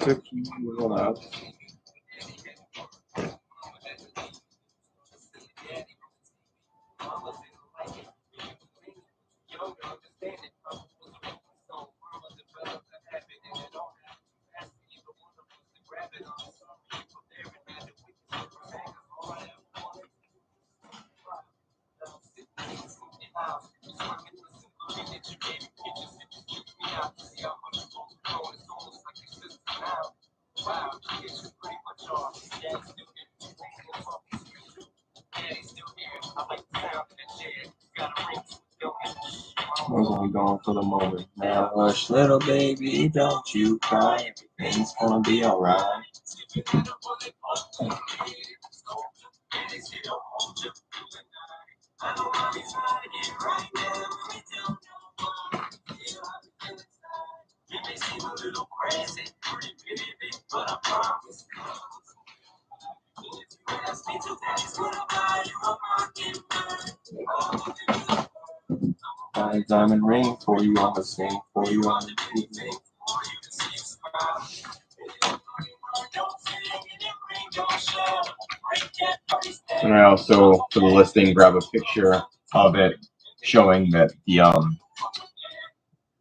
We're only going for the moment. Now hush, little baby, don't you cry. Everything's gonna be alright. Buy a diamond ring for you, I'ma sing for you on the TV. And I also, for the listing, grab a picture of it showing that the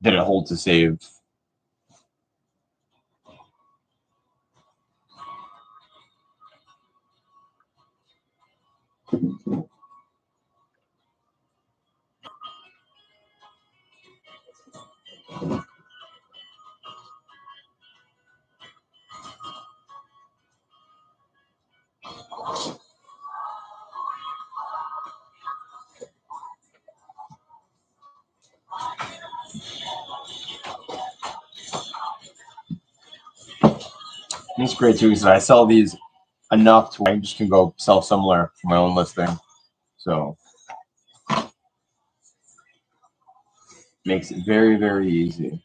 that it holds a save. And it's great too because I sell these enough to where I just can go sell similar for my own listing. So makes it very, very easy.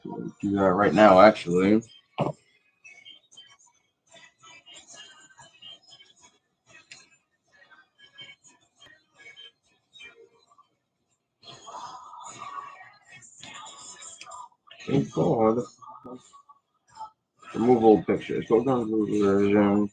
We'll do that right now, actually. Thank God. Remove old pictures. Go down to the version.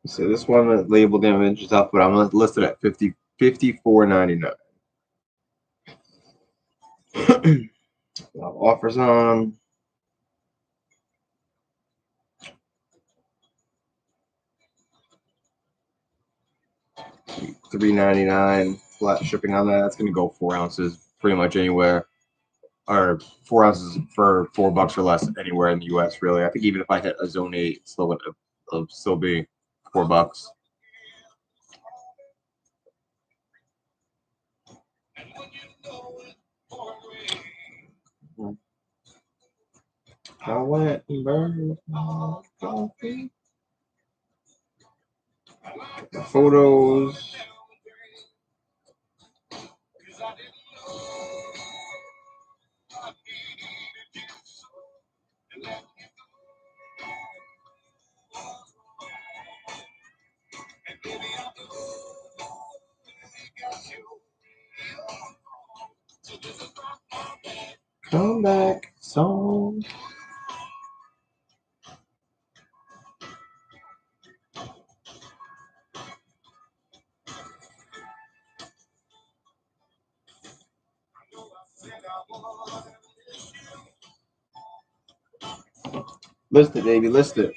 So this one that labeled image is up, but I'm listed at $54.99. Offers on. $3.99 flat shipping on that. That's gonna go 4 ounces pretty much anywhere, or 4 ounces for $4 or less anywhere in the U.S. Really, I think even if I hit a zone 8, it's still it'll still be $4. I went and burned my coffee. The photos. Come back, song. List it, baby, list it.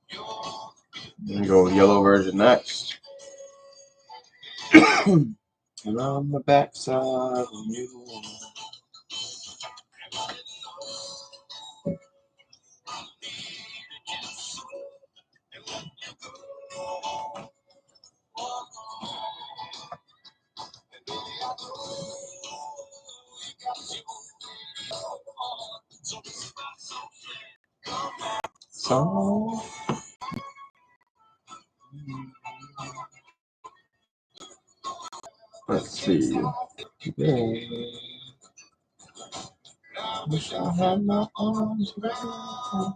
I'm gonna go with yellow version next. And on the backside of you. So let's see. Wish I had my arms around.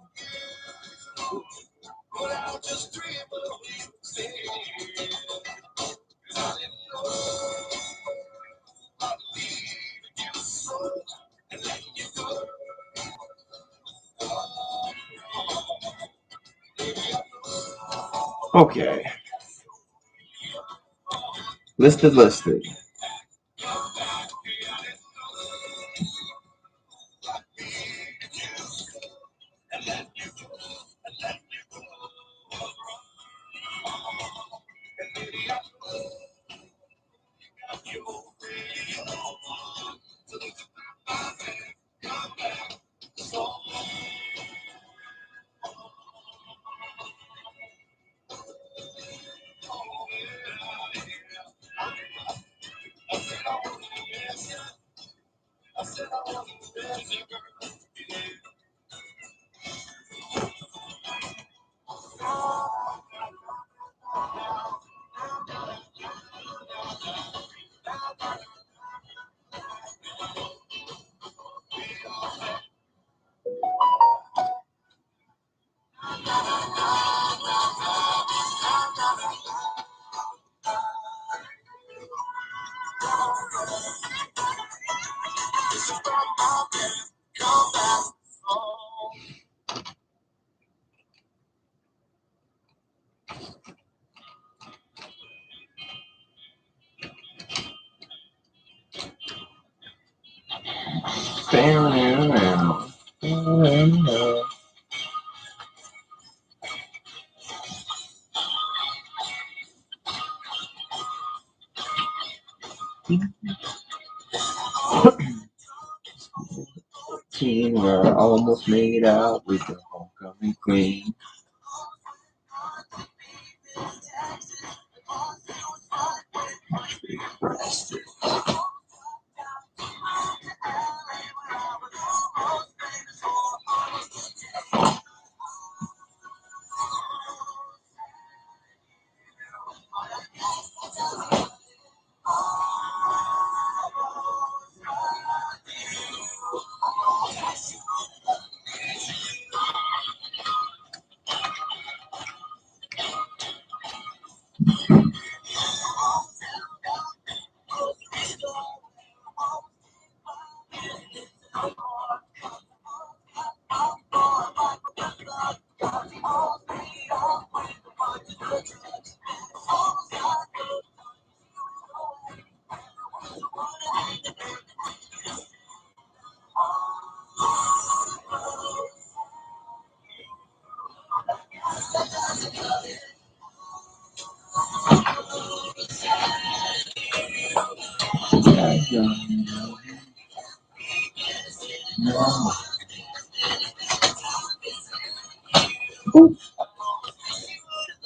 Okay. Listed. Teen, we're almost made out with the homecoming queen.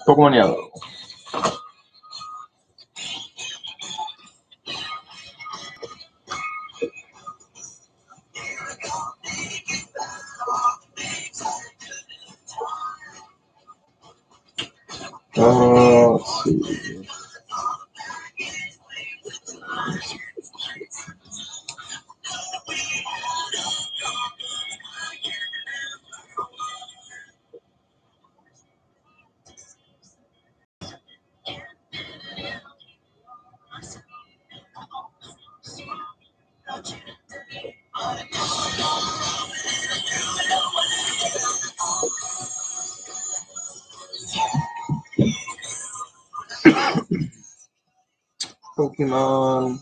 Pokemon Yellow. Let's see. Pokemon.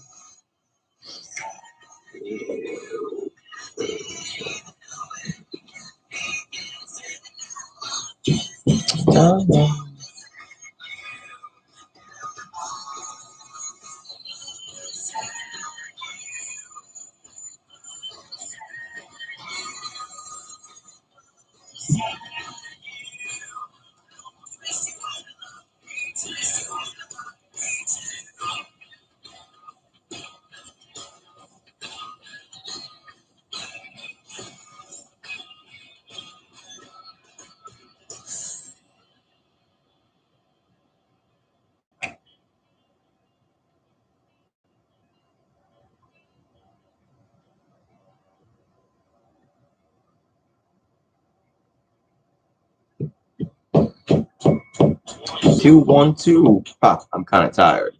Two, 1, 2. I'm kind of tired.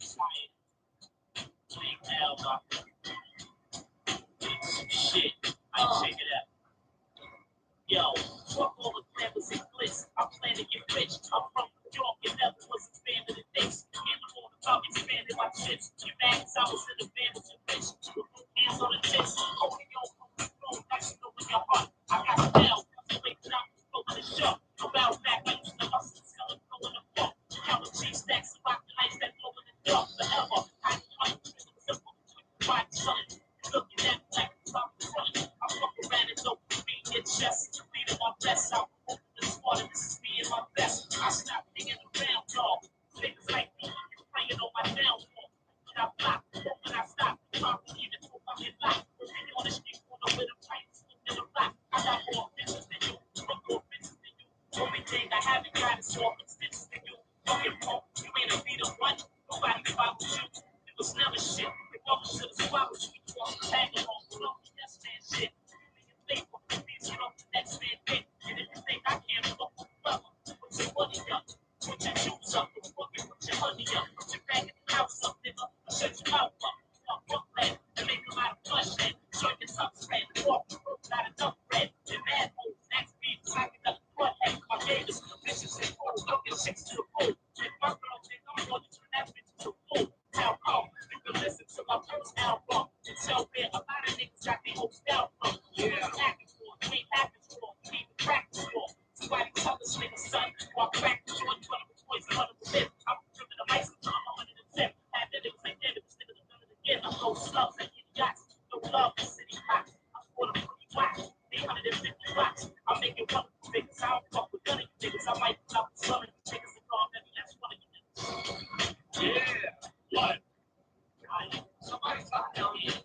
Yo, fuck all the glamours and glitz. I plan to get rich. I'm from New York and never was a fan of the Knicks. And I'm all about expanding my chips. Your bags, I was in the van with your bitch. With both hands on the tits. Holding your phone, that's in your heart. I got the bell. I'm waking up, open the show. No bow back, I used to hustle, selling, throwing the ball. Count the cheese stacks, rock the lights that glow in the dark forever. I fight, simple, quiet, selling. Looking at black, top running. I fuck around and don't be your chest. Beating my best out. The squad, this is me and my best. I stop digging around, y'all. Niggas like me, you're praying on my downfall. When I block, when I stop, I'm even to my midlife. We're on the street corner with a pipe, smoking a rock. I got more business than you, more business than you. Everything I haven't got is more business than you. Fucking punk, you ain't a beat of one. Nobody follows you. It was never shit. Welcome to the swallow. You want to tag along, that's man shit. Think what means you know the next man think. And if you think I can't fuck with brother, put your money up, put your shoes up, put your money up, put your bag in the house up, nigga. Shut your mouth up, fuck that, and make a lot of bloodshed. Show your tough spread, walk the road, not enough bread. And mad hoes, next beat, I can up the front head. My game is vicious and cold, looking chicks to the pool. And my girl think I'm going to turn that bitch to a fool. How come? You can listen to my first album and tell where a lot of niggas got their hopes down from. Yeah. Ain't happens for, ain't practice for. Somebody tell this nigga, son, walk back to join one of the boys, one of the men. I'm tripping the lights, I'm 110. And then it was like, damn, it was niggas done it again. I'm no slugs and idiots, no love in city cops. I'm for the pretty watch, 850 watts. I'm making one of the niggas, I don't fuck with none of you niggas. I might pull out some of you niggas and call maybe that's one of you niggas. Yeah, what? Somebody talk down here.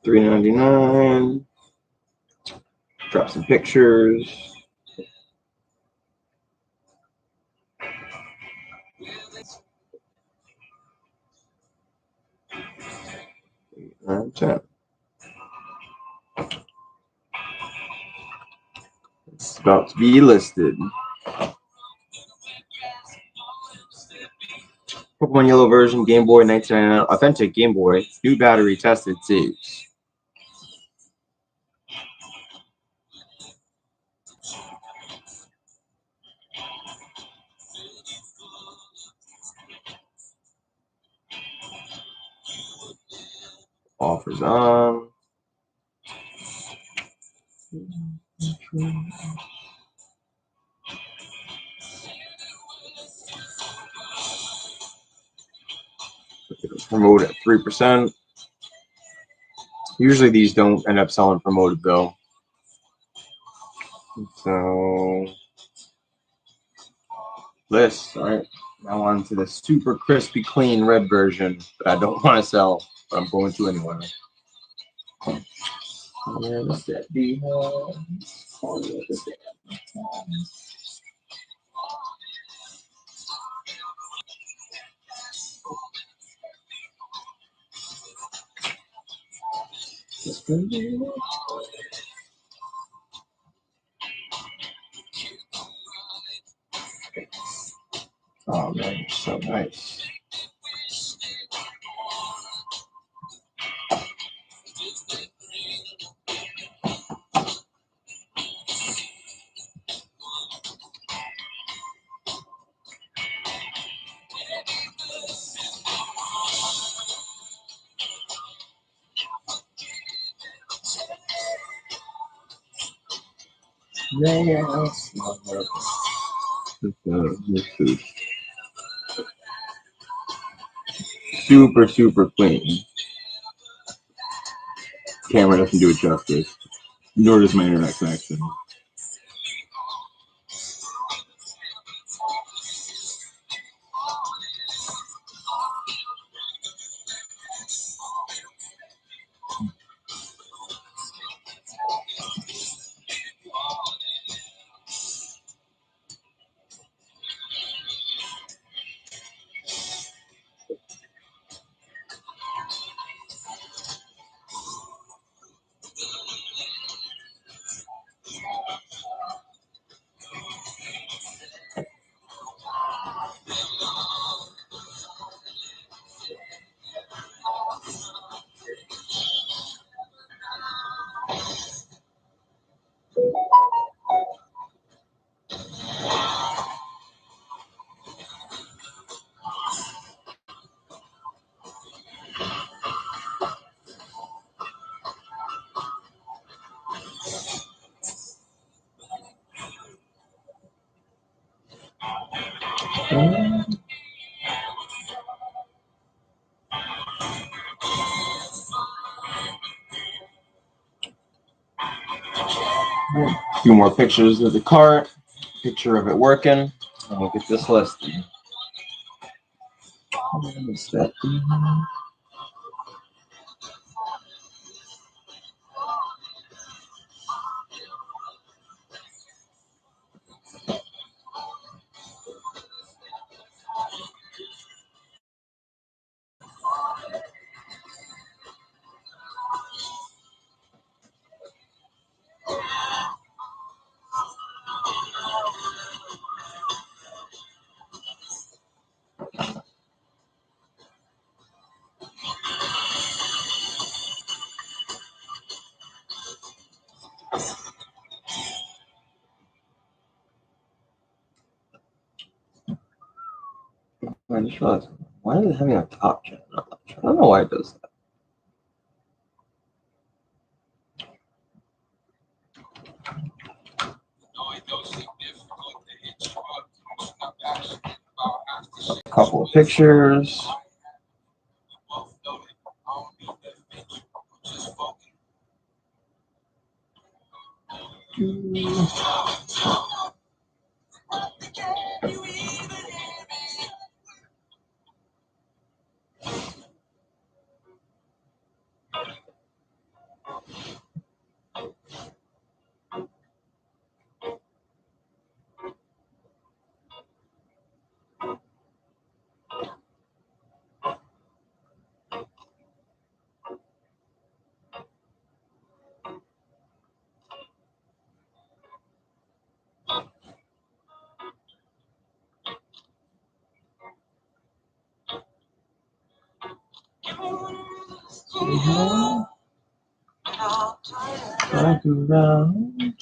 $3.99. Drop some pictures. $10. It's about to be listed. Pokemon Yellow version, Game Boy, 1999, authentic Game Boy, new battery, tested, saves. Offers on. Promote at 3%. Usually these don't end up selling promoted though. So list, all right. Now on to the super crispy clean red version that I don't want to sell, but I'm going to anyway. Where does that be? Oh man, you're so nice. Yes. This is super, super clean. Camera doesn't do it justice, nor does my internet connection. A few more pictures of the cart, picture of it working, and we'll get this listed. I just realized, why is it having a top chat? I don't know why it does that. A couple of pictures. Back around.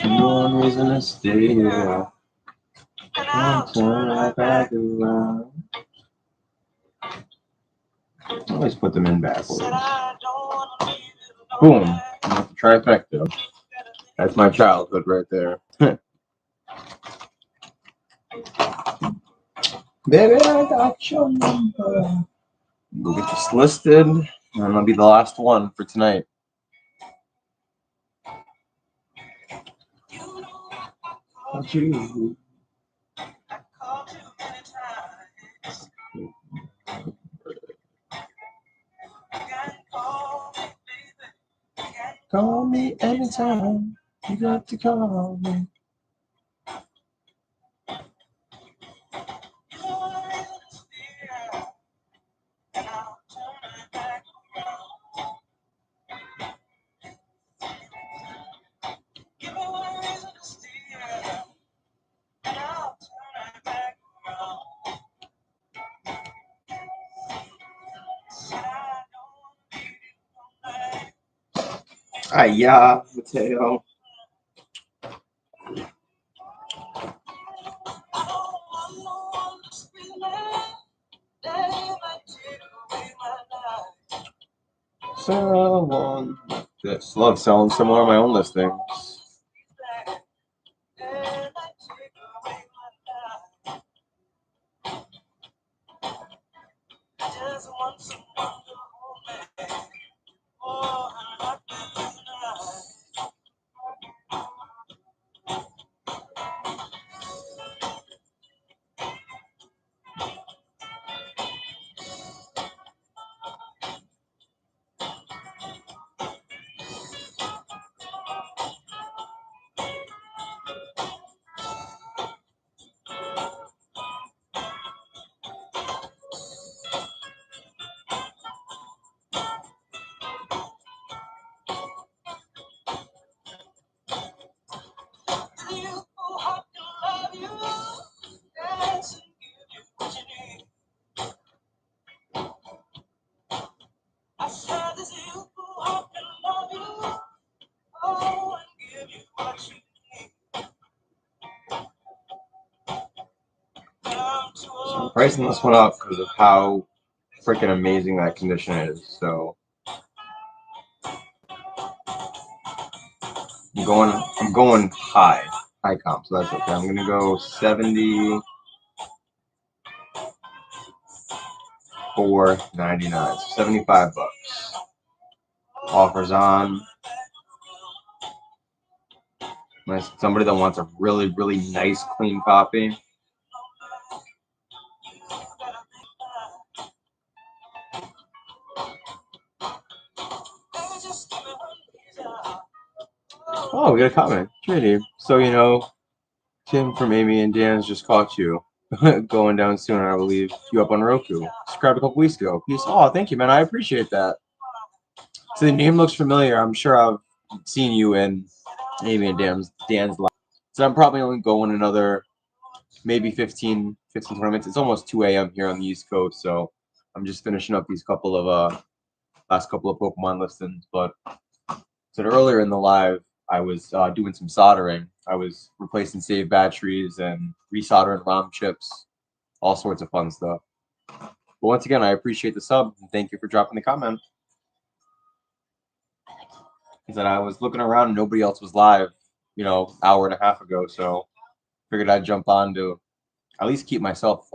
No reason to stay here. I'll turn right back around. Always put them in backwards. Boom. Trifecta. That's my childhood right there. Baby, I got your number. We'll get this listed, and that'll be the last one for tonight. Got you. Call me anytime. You got to call me. Yeah, Mateo. Someone this. Love selling some more of my own listings. So I'm pricing this one up because of how freaking amazing that condition is. So I'm going high comp, so that's okay. I'm gonna go 74.99, so 75 bucks. Offers on. Somebody that wants a really, really nice, clean copy. Oh, we got a comment. Trinity. So, you know, Tim from Amy and Dan's just caught you going down soon, I believe. You up on Roku. Subscribed a couple weeks ago. Peace. Oh, thank you, man. I appreciate that. So the name looks familiar. I'm sure I've seen you in Amy and Dan's live. So I'm probably only going another maybe 15, 20 minutes. It's almost 2 a.m. here on the East Coast, so I'm just finishing up these couple of last couple of Pokemon listings. But said earlier in the live, I was doing some soldering. I was replacing save batteries and resoldering ROM chips, all sorts of fun stuff. But once again, I appreciate the sub and thank you for dropping the comment. He said I was looking around and nobody else was live, you know, hour and a half ago, so figured I'd jump on to at least keep myself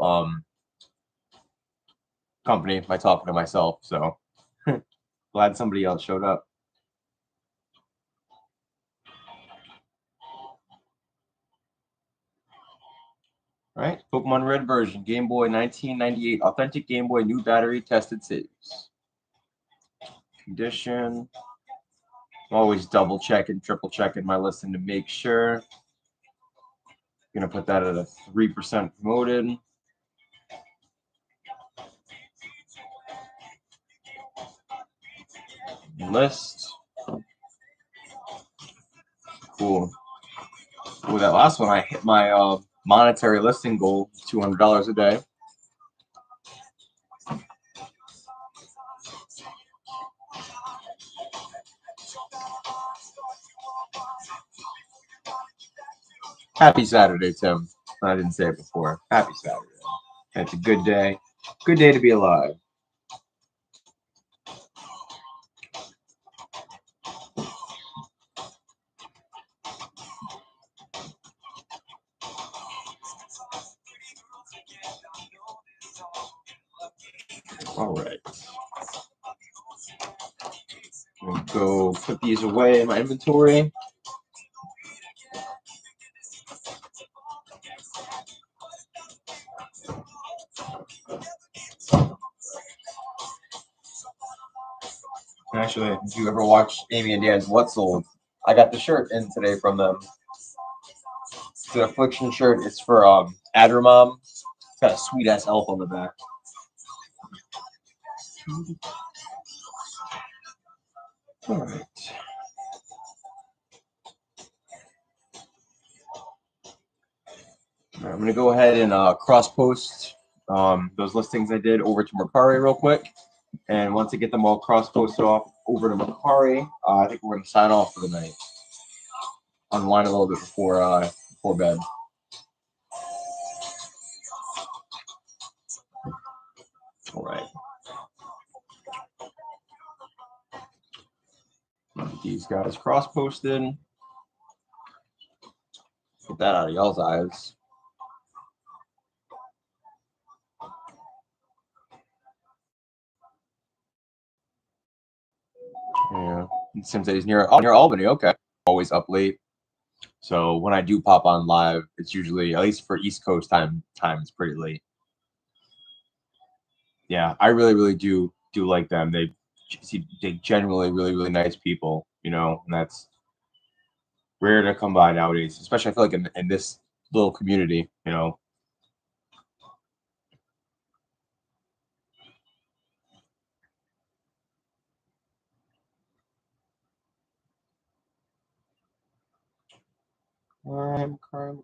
company by talking to myself. So glad somebody else showed up. All right, Pokemon Red version, Game Boy 1998, authentic Game Boy, new battery, tested saves. Condition. I'm always double checking, triple checking my listing to make sure. Gonna put that at a 3% promoted. List. Cool. With that last one, I hit my monetary listing goal, $200 a day. Happy Saturday, Tim. I didn't say it before. Happy Saturday. It's a good day. Good day to be alive. All right. We'll go put these away in my inventory. Actually, if you ever watch Amy and Dan's What Sold, I got the shirt in today from them. It's an Affliction shirt. It's for Adramom. It's got a sweet ass elf on the back. All right. All right, I'm gonna go ahead and cross post those listings I did over to MERCARI real quick. And once I get them all cross posted off over to MERCARI, I think we're gonna sign off for the night. Unwind a little bit before bed. All right. These guys cross posted. Get that out of y'all's eyes. Yeah, Sim says near Albany. Okay, always up late. So when I do pop on live, it's usually, at least for East Coast time, it's pretty late. Yeah, I really do like them. They generally really nice people, you know, and that's rare to come by nowadays. Especially I feel like in this little community, you know. MERCARI.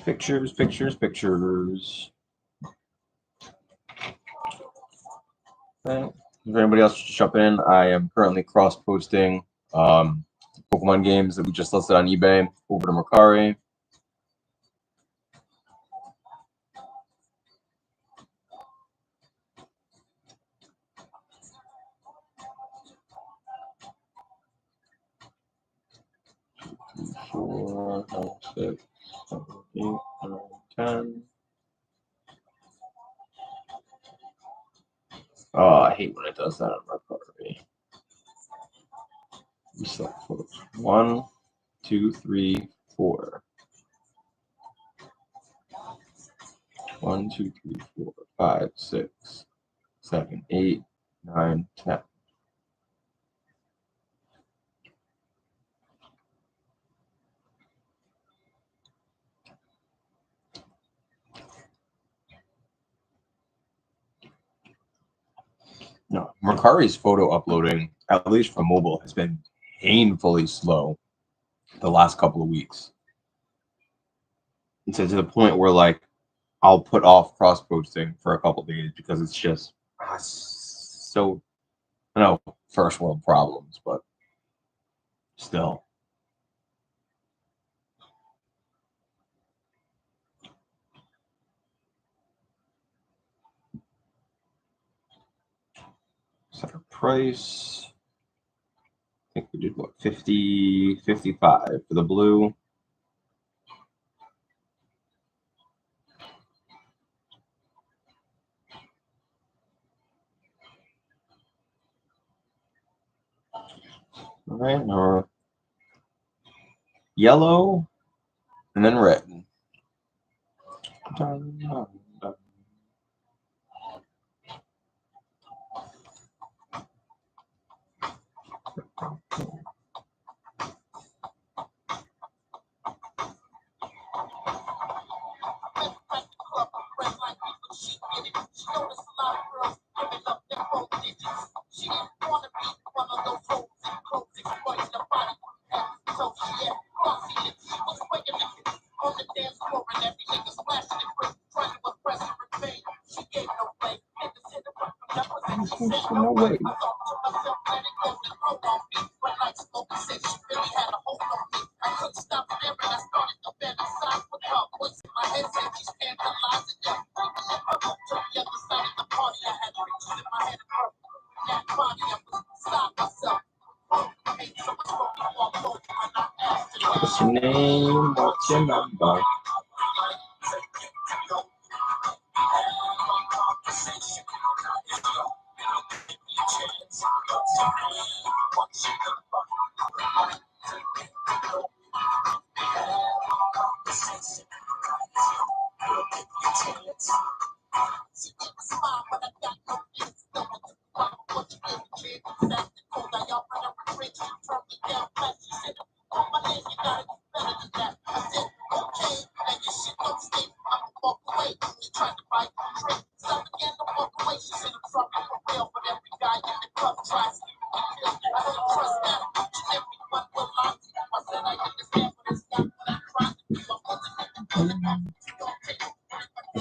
Pictures. Okay. If anybody else should jump in, I am currently cross-posting Pokemon games that we just listed on eBay over to MERCARI. Four, 5, 6, 7, 8, 9, 10. Oh, I hate when it does that on MERCARI. We select photos. 1, 2, 3, 4. 1, 2, 3, 4, 5, 6, 7, 8, 9, 10. No, MERCARI's photo uploading, at least for mobile, has been painfully slow the last couple of weeks. And so to the point where like I'll put off cross posting for a couple of days because it's just so, I know, first world problems, but still. Set our price. I think we did what, 50, 55 for the blue. All right, or yellow and then red. Dun, dun, dun. No way. What's your name? What's your number?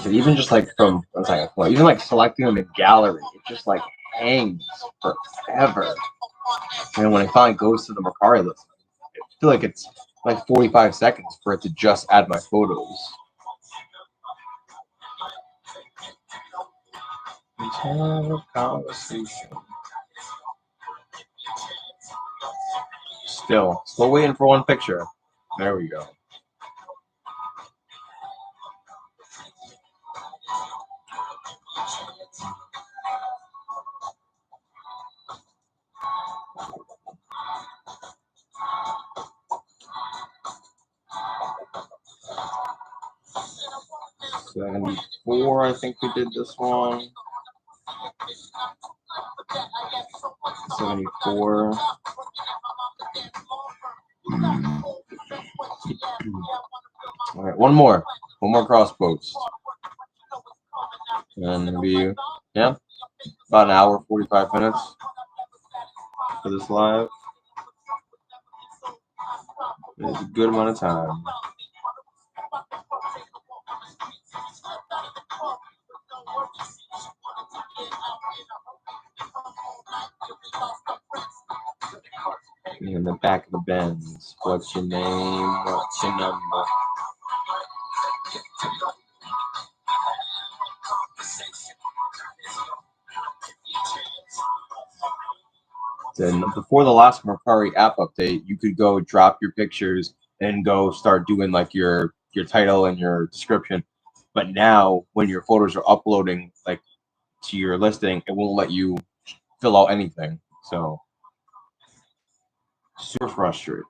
So even just like from even like selecting them in gallery, it just like hangs forever. And when it finally goes to the Mercari list, I feel like it's like 45 seconds for it to just add my photos. Let's have a conversation. Still waiting for one picture. There we go. '74, I think we did this one. 74. All right, one more cross post, and maybe about an hour, 45 minutes for this live. It's a good amount of time. In the back of the Benz. What's your name? What's your number? Then before the last Mercari app update, you could go drop your pictures and go start doing like your title and your description. But now when your photos are uploading like to your listing, it won't let you fill out anything. So super frustrating.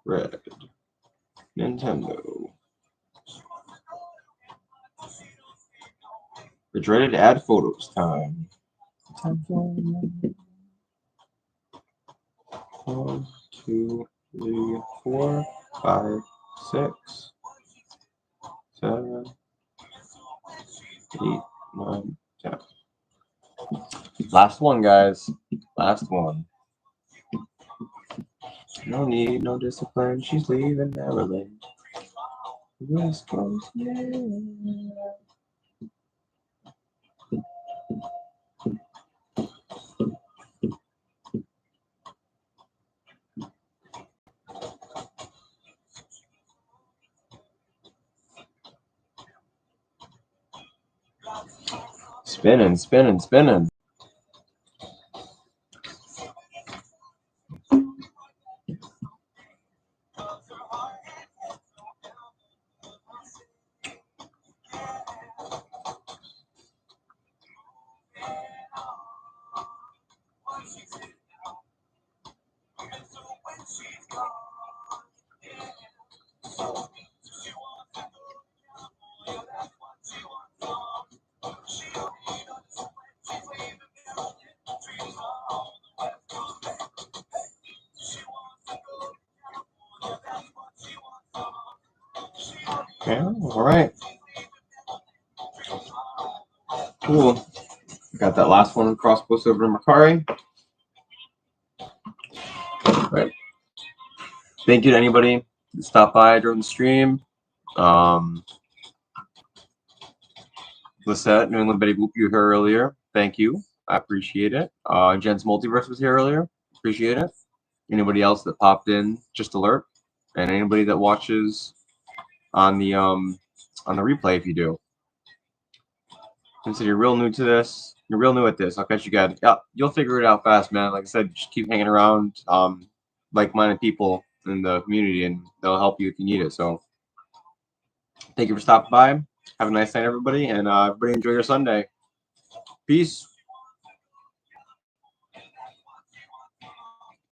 Red. Nintendo. The dreaded add photos time. 1, 2, 3, 4, 5, 6, 7, 8, 9, 10. Last one, guys. Last one. No need, no discipline. She's leaving Maryland. West Coast, yeah. Spinning, spinning, spinning. Okay, all right. Cool. Got that last one cross post over to MERCARI. All right. Thank you to anybody that stopped by during the stream. Lisette, New England Betty Boop, you were here earlier. Thank you. I appreciate it. Jen's Multiverse was here earlier. Appreciate it. Anybody else that popped in, just alert. And anybody that watches on the replay, if you do. Consider you're real new to this. You're real new at this. I'll catch you guys. Yeah, you'll figure it out fast, man. Like I said, just keep hanging around like-minded people in the community, and they'll help you if you need it. So thank you for stopping by. Have a nice night, everybody, and everybody enjoy your Sunday. Peace.